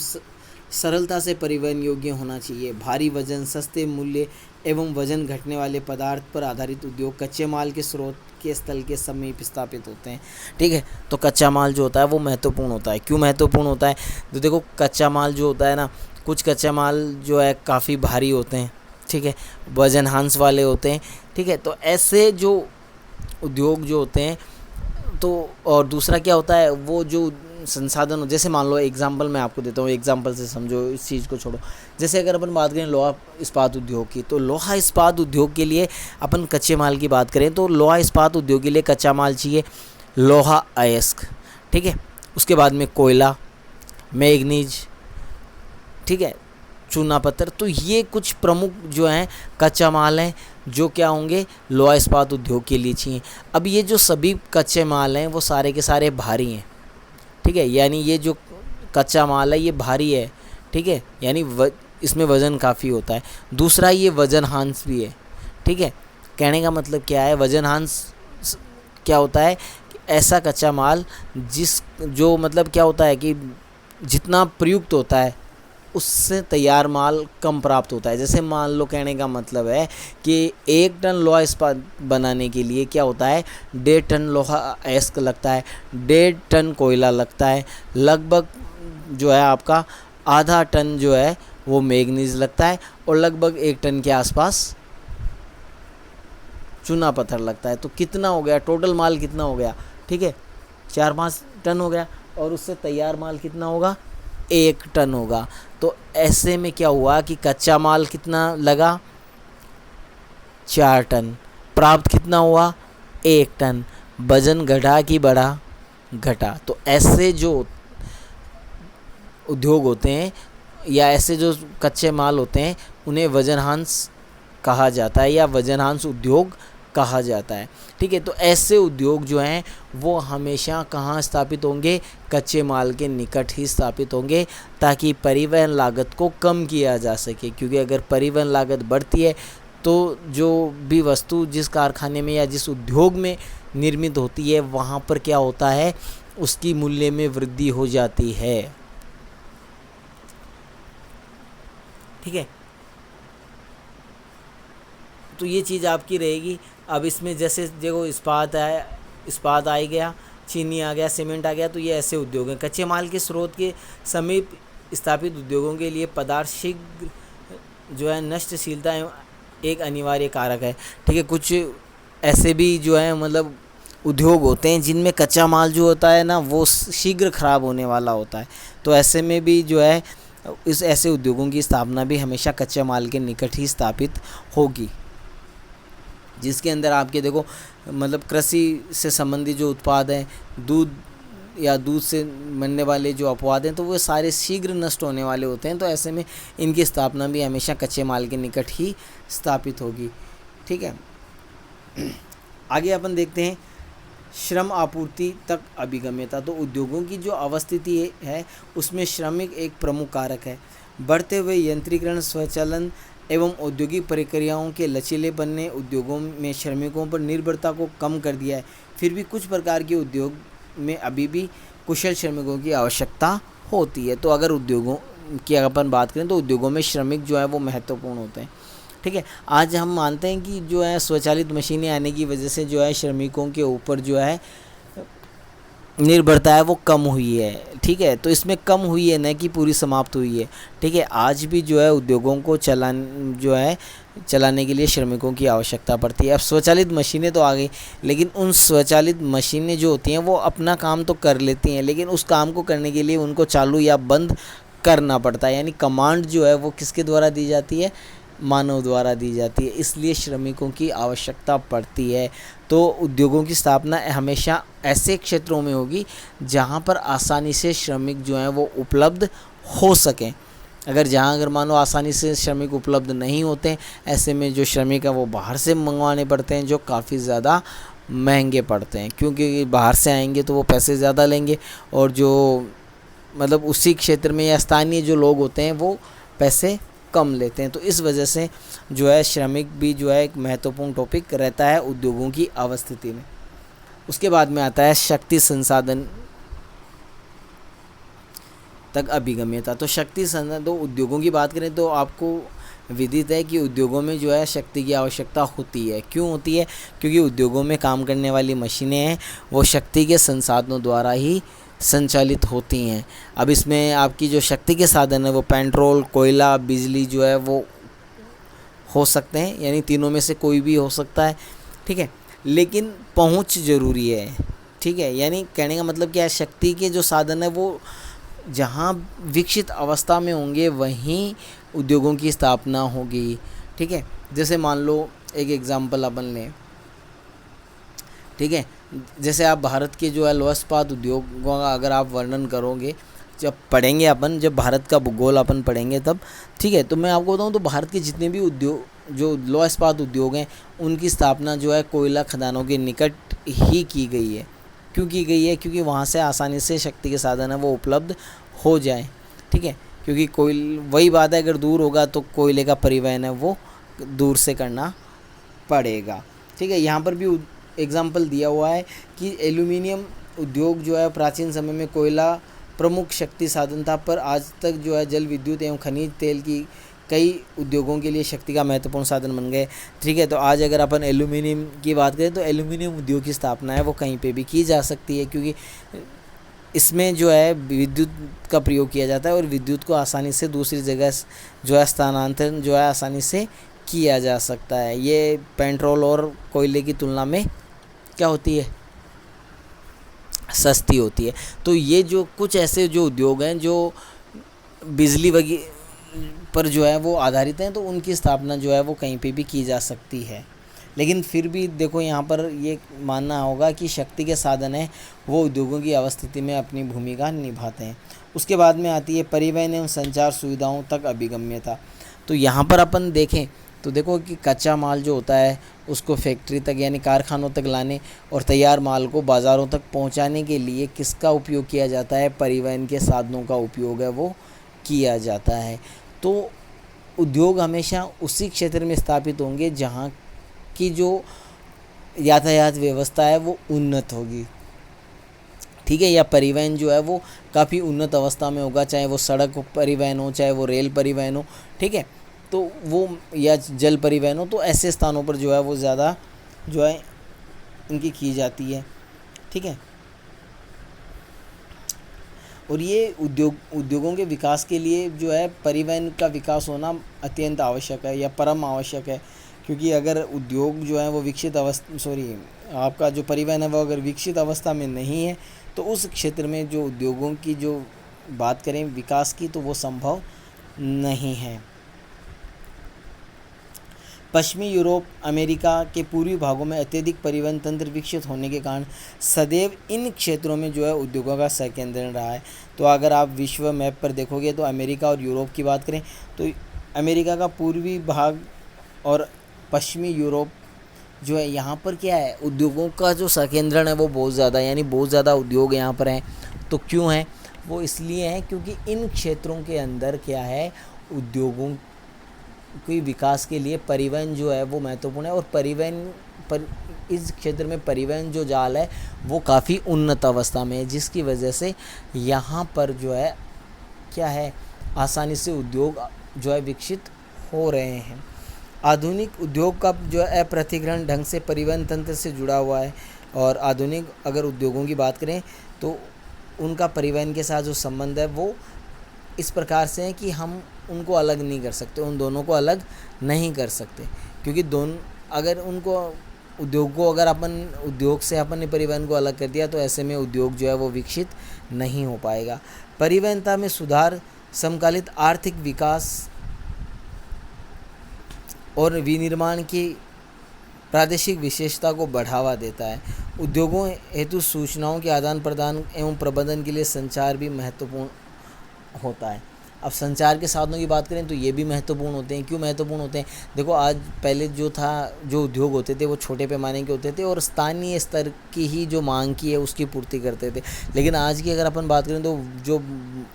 सरलता से परिवहन योग्य होना चाहिए। भारी वजन, सस्ते मूल्य एवं वजन घटने वाले पदार्थ पर आधारित उद्योग कच्चे माल के स्रोत के स्थल के समीप स्थापित होते हैं, ठीक है। तो कच्चा माल जो होता है वो महत्वपूर्ण होता है। क्यों महत्वपूर्ण होता है? तो देखो कच्चा माल जो होता है ना, कुछ कच्चा माल जो है काफ़ी भारी होते हैं, ठीक है, वजन हांस वाले होते हैं, ठीक है। तो ऐसे जो उद्योग जो होते हैं, तो और दूसरा क्या होता है, वो जो संसाधन, जैसे मान लो एग्जांपल मैं आपको देता हूँ, एग्जांपल से समझो, इस चीज़ को छोड़ो। जैसे अगर अपन बात करें लोहा इस्पात उद्योग की, तो लोहा इस्पात उद्योग के लिए अपन कच्चे माल की बात करें तो लोहा इस्पात उद्योग के लिए कच्चा माल चाहिए लोहा अयस्क, ठीक है। उसके बाद में कोयला, मैग्नीज, ठीक है, चूना पत्थर। तो ये कुछ प्रमुख जो हैं कच्चा माल हैं जो क्या होंगे लोहा इस्पात उद्योग के लिए चाहिए। अब ये जो सभी कच्चे माल हैं वो सारे के सारे भारी हैं, ठीक है, यानी ये जो कच्चा माल है ये भारी है, ठीक है, यानी इसमें वज़न काफ़ी होता है। दूसरा ये वज़न हांस भी है, ठीक है। कहने का मतलब क्या है, वज़न हांस क्या होता है, ऐसा कच्चा माल जो मतलब क्या होता है कि जितना प्रयुक्त होता है उससे तैयार माल कम प्राप्त होता है। जैसे मान लो, कहने का मतलब है कि 1 टन लोहा इस्पात बनाने के लिए क्या होता है, 1.5 टन लोहा अयस्क लगता है, 1.5 टन कोयला लगता है, लगभग जो है आपका आधा टन जो है वो मैग्नीज लगता है, और लगभग 1 टन के आसपास चूना पत्थर लगता है। तो कितना हो गया, टोटल माल कितना हो गया, ठीक है, 4-5 टन हो गया, और उससे तैयार माल कितना होगा, 1 टन होगा। तो ऐसे में क्या हुआ कि कच्चा माल कितना लगा, 4 टन, प्राप्त कितना हुआ, 1 टन, वजन घटा कि बढ़ा, घटा। तो ऐसे जो उद्योग होते हैं या ऐसे जो कच्चे माल होते हैं उन्हें वजनहांस कहा जाता है या वजनहांस उद्योग कहा जाता है, ठीक है। तो ऐसे उद्योग जो हैं वो हमेशा कहाँ स्थापित होंगे, कच्चे माल के निकट ही स्थापित होंगे, ताकि परिवहन लागत को कम किया जा सके। क्योंकि अगर परिवहन लागत बढ़ती है तो जो भी वस्तु जिस कारखाने में या जिस उद्योग में निर्मित होती है वहाँ पर क्या होता है, उसकी मूल्य में वृद्धि हो जाती है, ठीक है। तो ये चीज़ आपकी रहेगी। अब इसमें जैसे देखो इस्पात है, इस्पात आ गया, चीनी आ गया, सीमेंट आ गया, तो ये ऐसे उद्योग हैं। कच्चे माल के स्रोत के समीप स्थापित उद्योगों के लिए पदार्थ शीघ्र जो है नष्टशीलता एक अनिवार्य कारक है, ठीक है। कुछ ऐसे भी जो है मतलब उद्योग होते हैं जिनमें कच्चा माल जो होता है ना वो शीघ्र ख़राब होने वाला होता है। तो ऐसे में भी जो है इस ऐसे उद्योगों की स्थापना भी हमेशा कच्चे माल के निकट ही स्थापित होगी, जिसके अंदर आपके देखो मतलब कृषि से संबंधित जो उत्पाद हैं, दूध या दूध से बनने वाले जो अपवाद हैं, तो वो सारे शीघ्र नष्ट होने वाले होते हैं। तो ऐसे में इनकी स्थापना भी हमेशा कच्चे माल के निकट ही स्थापित होगी, ठीक है। आगे अपन देखते हैं श्रम आपूर्ति तक अभिगम्यता। तो उद्योगों की जो अवस्थिति है उसमें श्रमिक एक प्रमुख कारक है। बढ़ते हुए यंत्रीकरण, स्वचालन एवं औद्योगिक प्रक्रियाओं के लचीलेपन ने उद्योगों में श्रमिकों पर निर्भरता को कम कर दिया है। फिर भी कुछ प्रकार के उद्योग में अभी भी कुशल श्रमिकों की आवश्यकता होती है। तो अगर उद्योगों की अपन बात करें तो उद्योगों में श्रमिक जो है वो महत्वपूर्ण होते हैं, ठीक है। आज हम मानते हैं कि जो है स्वचालित मशीनें आने की वजह से जो है श्रमिकों के ऊपर जो है निर्भरता है वो कम हुई है, ठीक है। तो इसमें कम हुई है, न कि पूरी समाप्त हुई है, ठीक है। आज भी जो है उद्योगों को चलान जो है चलाने के लिए श्रमिकों की आवश्यकता पड़ती है। अब स्वचालित मशीनें तो आ गई, लेकिन उन स्वचालित मशीनें जो होती हैं वो अपना काम तो कर लेती हैं, लेकिन उस काम को करने के लिए उनको चालू या बंद करना पड़ता है, यानी कमांड जो है वो किसके द्वारा दी जाती है, मानव द्वारा दी जाती है, इसलिए श्रमिकों की आवश्यकता पड़ती है। तो उद्योगों की स्थापना हमेशा ऐसे क्षेत्रों में होगी जहाँ पर आसानी से श्रमिक जो हैं वो उपलब्ध हो सकें। अगर मान लो आसानी से श्रमिक उपलब्ध नहीं होते हैं, ऐसे में जो श्रमिक है वो बाहर से मंगवाने पड़ते हैं, जो काफ़ी ज़्यादा महंगे पड़ते हैं, क्योंकि बाहर से आएंगे तो वो पैसे ज़्यादा लेंगे, और जो मतलब उसी क्षेत्र में या स्थानीय जो लोग होते हैं वो पैसे कम लेते हैं। तो इस वजह से जो है श्रमिक भी जो है एक महत्वपूर्ण टॉपिक रहता है उद्योगों की अवस्थिति में। उसके बाद में आता है शक्ति संसाधन तक अभिगम्यता। तो शक्ति संसाधन, तो उद्योगों की बात करें तो आपको विदित है कि उद्योगों में जो है शक्ति की आवश्यकता होती है। क्यों होती है? क्योंकि उद्योगों में काम करने वाली मशीनें हैं वो शक्ति के संसाधनों द्वारा ही संचालित होती हैं। अब इसमें आपकी जो शक्ति के साधन है वो पेट्रोल, कोयला, बिजली जो है वो हो सकते हैं, यानी तीनों में से कोई भी हो सकता है, ठीक है, लेकिन पहुंच ज़रूरी है, ठीक है। यानी कहने का मतलब क्या है, शक्ति के जो साधन है वो जहाँ विकसित अवस्था में होंगे वहीं उद्योगों की स्थापना होगी, ठीक है। जैसे मान लो एक एग्ज़ाम्पल अपन लें, ठीक है, जैसे आप भारत के जो है लोह इस्पात उद्योगों का अगर आप वर्णन करोगे, जब पढ़ेंगे अपन, जब भारत का भूगोल अपन पढ़ेंगे तब, ठीक है, तो मैं आपको बताऊं तो भारत के जितने भी उद्योग जो लोह इस्पात उद्योग हैं उनकी स्थापना जो है कोयला खदानों के निकट ही की गई है। क्यों की गई है? क्योंकि वहाँ से आसानी से शक्ति के साधन है वो उपलब्ध हो जाए, ठीक है, क्योंकि वही बात है, अगर दूर होगा तो कोयले का परिवहन है वो दूर से करना पड़ेगा, ठीक है। यहाँ पर भी एग्जाम्पल दिया हुआ है कि एल्यूमिनियम उद्योग जो है प्राचीन समय में कोयला प्रमुख शक्ति साधन था, पर आज तक जो है जल विद्युत एवं खनिज तेल की कई उद्योगों के लिए शक्ति का महत्वपूर्ण साधन बन गए, ठीक है। तो आज अगर अपन एल्यूमिनियम की बात करें तो एल्यूमिनियम उद्योग की स्थापना है वो कहीं पे भी की जा सकती है, क्योंकि इसमें जो है विद्युत का प्रयोग किया जाता है और विद्युत को आसानी से दूसरी जगह जो है स्थानांतरण जो है आसानी से किया जा सकता है। ये पेट्रोल और कोयले की तुलना में क्या होती है, सस्ती होती है। तो ये जो कुछ ऐसे जो उद्योग हैं जो बिजली वगैरह पर जो है वो आधारित हैं, तो उनकी स्थापना जो है वो कहीं पे भी की जा सकती है। लेकिन फिर भी देखो यहाँ पर ये मानना होगा कि शक्ति के साधन हैं वो उद्योगों की अवस्थिति में अपनी भूमिका निभाते हैं। उसके बाद में आती है परिवहन एवं संचार सुविधाओं तक अभिगम्यता। तो यहाँ पर अपन देखें तो देखो कि कच्चा माल जो होता है उसको फैक्ट्री तक यानी कारखानों तक लाने और तैयार माल को बाज़ारों तक पहुँचाने के लिए किसका उपयोग किया जाता है? परिवहन के साधनों का उपयोग है वो किया जाता है। तो उद्योग हमेशा उसी क्षेत्र में स्थापित होंगे जहाँ की जो यातायात व्यवस्था है वो उन्नत होगी, ठीक है, या परिवहन जो है वो काफ़ी उन्नत अवस्था में होगा, चाहे वो सड़क परिवहन हो, चाहे वो रेल परिवहन हो, ठीक है, तो वो या जल परिवहन हो। तो ऐसे स्थानों पर जो है वो ज़्यादा जो है इनकी की जाती है, ठीक है। और ये उद्योगों के विकास के लिए जो है परिवहन का विकास होना अत्यंत आवश्यक है या परम आवश्यक है, क्योंकि अगर उद्योग जो है वो आपका जो परिवहन है वो अगर विकसित अवस्था में नहीं है तो उस क्षेत्र में जो उद्योगों की जो बात करें विकास की तो वो संभव नहीं है। पश्चिमी यूरोप, अमेरिका के पूर्वी भागों में अत्यधिक परिवहन तंत्र विकसित होने के कारण सदैव इन क्षेत्रों में जो है उद्योगों का संकेंद्रण रहा है। तो अगर आप विश्व मैप पर देखोगे तो अमेरिका और यूरोप की बात करें तो अमेरिका का पूर्वी भाग और पश्चिमी यूरोप जो है यहाँ पर क्या है, उद्योगों का जो संकेंद्रण है वो बहुत ज़्यादा, यानी बहुत ज़्यादा उद्योग यहाँ पर हैं। तो क्यों है वो? इसलिए है क्योंकि इन क्षेत्रों के अंदर क्या है, उद्योगों के विकास के लिए परिवहन जो है वो महत्वपूर्ण है, और परिवहन पर इस क्षेत्र में परिवहन जो जाल है वो काफ़ी उन्नत अवस्था में है, जिसकी वजह से यहाँ पर जो है क्या है, आसानी से उद्योग जो है विकसित हो रहे हैं। आधुनिक उद्योग का जो है प्रतिग्रहण ढंग से परिवहन तंत्र से जुड़ा हुआ है, और आधुनिक अगर उद्योगों की बात करें तो उनका परिवहन के साथ जो संबंध है वो इस प्रकार से हैं कि हम उनको अलग नहीं कर सकते, उन दोनों को अलग नहीं कर सकते, क्योंकि दोनों अगर उनको उद्योग को अगर अपन उद्योग से अपन ने परिवहन को अलग कर दिया तो ऐसे में उद्योग जो है वो विकसित नहीं हो पाएगा। परिवहनता में सुधार समकालिक आर्थिक विकास और विनिर्माण की प्रादेशिक विशेषता को बढ़ावा देता है। उद्योगों हेतु सूचनाओं के आदान प्रदान एवं प्रबंधन के लिए संचार भी महत्वपूर्ण होता है। अब संचार के साधनों की बात करें तो ये भी महत्वपूर्ण होते हैं। क्यों महत्वपूर्ण होते हैं? देखो, आज पहले जो उद्योग होते थे वो छोटे पैमाने के होते थे और स्थानीय स्तर की ही जो मांग की है उसकी पूर्ति करते थे। लेकिन आज की अगर अपन बात करें तो जो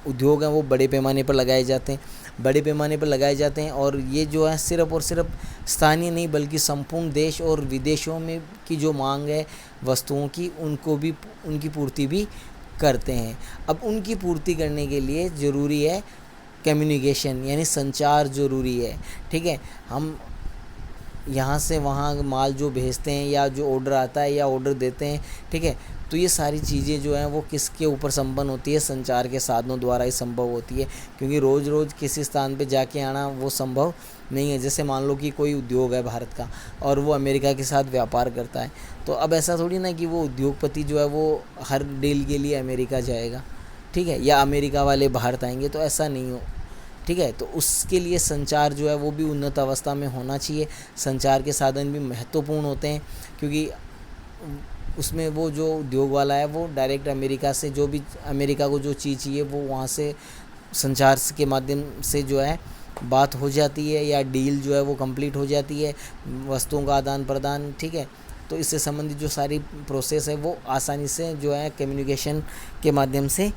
उद्योग हैं वो बड़े पैमाने पर लगाए जाते हैं और ये जो है सिर्फ़ और सिर्फ स्थानीय नहीं बल्कि संपूर्ण देश और विदेशों में की जो मांग है वस्तुओं की उनकी पूर्ति भी करते हैं। अब उनकी पूर्ति करने के लिए ज़रूरी है कम्युनिकेशन, यानी संचार ज़रूरी है। ठीक है, हम यहाँ से वहाँ माल जो भेजते हैं या जो ऑर्डर आता है या ऑर्डर देते हैं, ठीक है, तो ये सारी चीज़ें जो हैं वो किसके ऊपर संपन्न होती है? संचार के साधनों द्वारा ही संभव होती है, क्योंकि रोज़ रोज़ किसी स्थान पे जाके आना वो संभव नहीं है। जैसे मान लो कि कोई उद्योग है भारत का और वो अमेरिका के साथ व्यापार करता है, तो अब ऐसा थोड़ी ना कि वो उद्योगपति जो है वो हर डील के लिए अमेरिका जाएगा, ठीक है, या अमेरिका वाले भारत आएंगे, तो ऐसा नहीं हो। ठीक है, तो उसके लिए संचार जो है वो भी उन्नत अवस्था में होना चाहिए। संचार के साधन भी महत्वपूर्ण होते हैं, क्योंकि उसमें वो जो उद्योग वाला है वो डायरेक्ट अमेरिका से जो भी अमेरिका को जो चीज़ चाहिए वो वहाँ से संचार के माध्यम से जो है बात हो जाती है या डील जो है वो कंप्लीट हो जाती है, वस्तुओं का आदान प्रदान। ठीक है, तो इससे संबंधित जो सारी प्रोसेस है वो आसानी से जो है कम्युनिकेशन के माध्यम से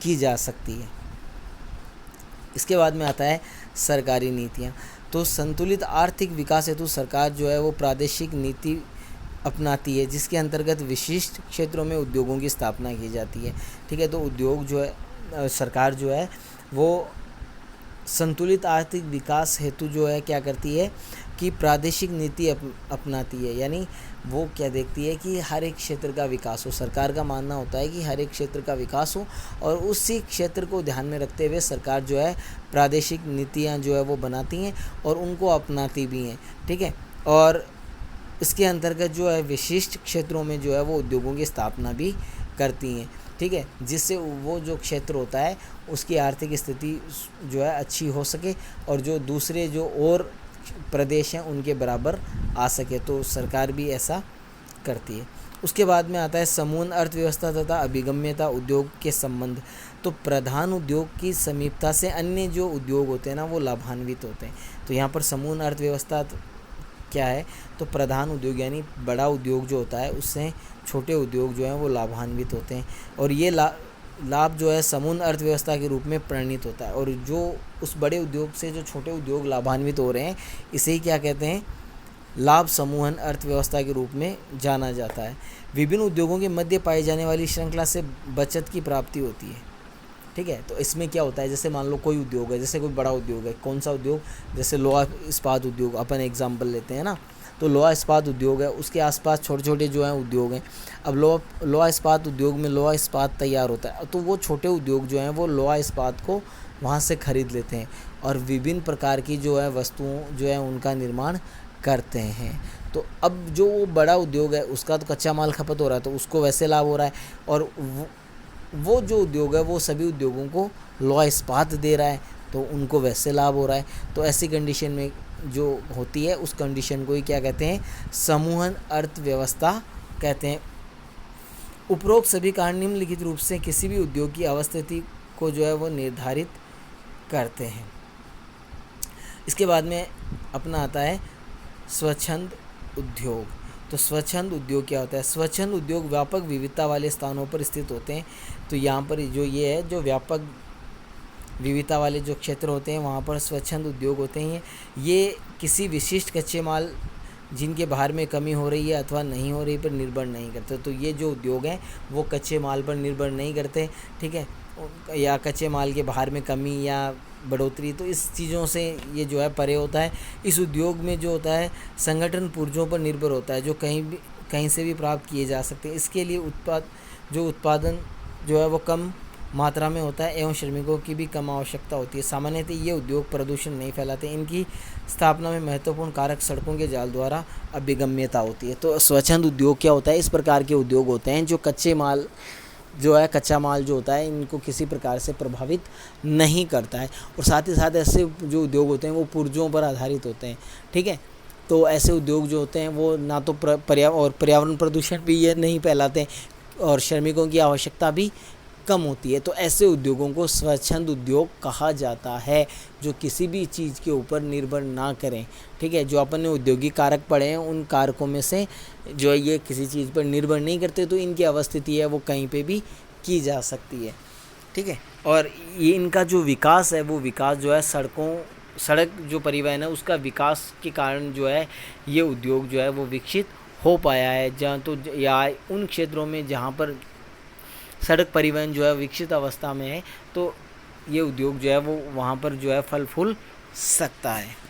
की जा सकती है। इसके बाद में आता है सरकारी नीतियाँ। तो संतुलित आर्थिक विकास हेतु सरकार जो है वो प्रादेशिक नीति अपनाती है, जिसके अंतर्गत विशिष्ट क्षेत्रों में उद्योगों की स्थापना की जाती है। ठीक है, तो उद्योग जो है सरकार जो है वो संतुलित आर्थिक विकास हेतु जो है क्या करती है कि प्रादेशिक नीति अपनाती है, यानी वो क्या देखती है कि हर एक क्षेत्र का विकास हो। सरकार का मानना होता है कि हर एक क्षेत्र का विकास हो और उसी क्षेत्र को ध्यान में रखते हुए सरकार जो है प्रादेशिक नीतियाँ जो है वो बनाती हैं और उनको अपनाती भी हैं। ठीक है, और इसके अंतर्गत जो है विशिष्ट क्षेत्रों में जो है वो उद्योगों की स्थापना भी करती हैं। ठीक है, जिससे वो जो क्षेत्र होता है उसकी आर्थिक स्थिति जो है अच्छी हो सके और जो दूसरे जो और प्रदेश हैं उनके बराबर आ सके, तो सरकार भी ऐसा करती है। उसके बाद में आता है समूह अर्थव्यवस्था तथा अभिगम्यता उद्योग के संबंध। तो प्रधान उद्योग की समीपता से अन्य जो उद्योग होते हैं ना वो लाभान्वित होते हैं। तो यहाँ पर समूह अर्थव्यवस्था क्या है? तो प्रधान उद्योग यानी बड़ा उद्योग जो होता है उससे छोटे उद्योग जो हैं वो लाभान्वित होते हैं और ये लाभ जो है समूह अर्थव्यवस्था के रूप में परिणित होता है। और जो उस बड़े उद्योग से जो छोटे उद्योग लाभान्वित हो रहे हैं इसे ही क्या कहते हैं? लाभ समूहन अर्थव्यवस्था के रूप में जाना जाता है। विभिन्न उद्योगों के मध्य पाई जाने वाली श्रृंखला से बचत की प्राप्ति होती है। ठीक है, तो इसमें क्या होता है, जैसे मान लो कोई उद्योग है, जैसे कोई बड़ा उद्योग है, कौन सा उद्योग? जैसे लोहा इस्पात उद्योग अपन एग्जांपल लेते हैं ना, तो लोहा इस्पात उद्योग है, उसके आसपास छोटे छोटे जो हैं उद्योग हैं। अब लोहा इस्पात उद्योग में लोहा इस्पात तैयार होता है, तो वो छोटे उद्योग जो हैं वो लोहा इस्पात को वहाँ से ख़रीद लेते हैं और विभिन्न प्रकार की जो है वस्तुओं जो है उनका निर्माण करते हैं। तो अब जो वो बड़ा उद्योग है उसका तो कच्चा माल खपत हो रहा है तो उसको वैसे लाभ हो रहा है, और वो जो उद्योग है वो सभी उद्योगों को लोहा इस्पात दे रहा है तो उनको वैसे लाभ हो रहा है। तो ऐसी कंडीशन में जो होती है उस कंडीशन को ही क्या कहते हैं? समूहन अर्थव्यवस्था कहते हैं। उपरोक्त सभी कारण निम्नलिखित रूप से किसी भी उद्योग की अवस्थिति को जो है वो निर्धारित करते हैं। इसके बाद में अपना आता है स्वच्छंद उद्योग। तो स्वच्छंद उद्योग क्या होता है? स्वच्छंद उद्योग व्यापक विविधता वाले स्थानों पर स्थित होते हैं। तो यहाँ पर जो ये है जो व्यापक विविधता वाले जो क्षेत्र होते हैं वहाँ पर स्वच्छंद उद्योग होते हैं। ये किसी विशिष्ट कच्चे माल जिनके बाहर में कमी हो रही है अथवा नहीं हो रही पर निर्भर नहीं करते। तो ये जो उद्योग हैं वो कच्चे माल पर निर्भर नहीं करते, ठीक है, या कच्चे माल के बाहर में कमी या बढ़ोतरी, तो इस चीज़ों से ये जो है परे होता है। इस उद्योग में जो होता है संगठन पुर्जों पर निर्भर होता है जो कहीं से भी प्राप्त किए जा सकते हैं। इसके लिए उत्पादन जो है वो कम मात्रा में होता है एवं श्रमिकों की भी कम आवश्यकता होती है। सामान्यतः ये उद्योग प्रदूषण नहीं फैलाते। इनकी स्थापना में महत्वपूर्ण कारक सड़कों के जाल द्वारा अभिगम्यता होती है। तो स्वच्छंद उद्योग क्या होता है? इस प्रकार के उद्योग होते हैं जो कच्चा माल जो होता है इनको किसी प्रकार से प्रभावित नहीं करता है। और साथ ही साथ ऐसे जो उद्योग होते हैं वो पुर्जों पर आधारित होते हैं, ठीक है। तो ऐसे उद्योग जो होते हैं वो ना तो पर्यावरण प्रदूषण भी ये नहीं फैलाते और श्रमिकों की आवश्यकता भी कम होती है। तो ऐसे उद्योगों को स्वच्छंद उद्योग कहा जाता है, जो किसी भी चीज़ के ऊपर निर्भर ना करें, ठीक है। जो अपन ने औद्योगिक कारक पढ़े हैं उन कारकों में से जो है ये किसी चीज़ पर निर्भर नहीं करते, तो इनकी अवस्थिति है वो कहीं पे भी की जा सकती है, ठीक है। और ये इनका जो विकास है वो विकास जो है सड़क जो परिवहन है उसका विकास के कारण जो है ये उद्योग जो है वो विकसित हो पाया है। जहाँ तो या उन क्षेत्रों में जहाँ पर सड़क परिवहन जो है विकसित अवस्था में है तो ये उद्योग जो है वो वहाँ पर जो है फल फूल सकता है।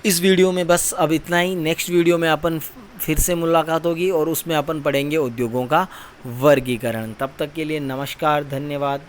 इस वीडियो में बस अब इतना ही। नेक्स्ट वीडियो में अपन फिर से मुलाकात होगी और उसमें अपन पढ़ेंगे उद्योगों का वर्गीकरण। तब तक के लिए नमस्कार, धन्यवाद।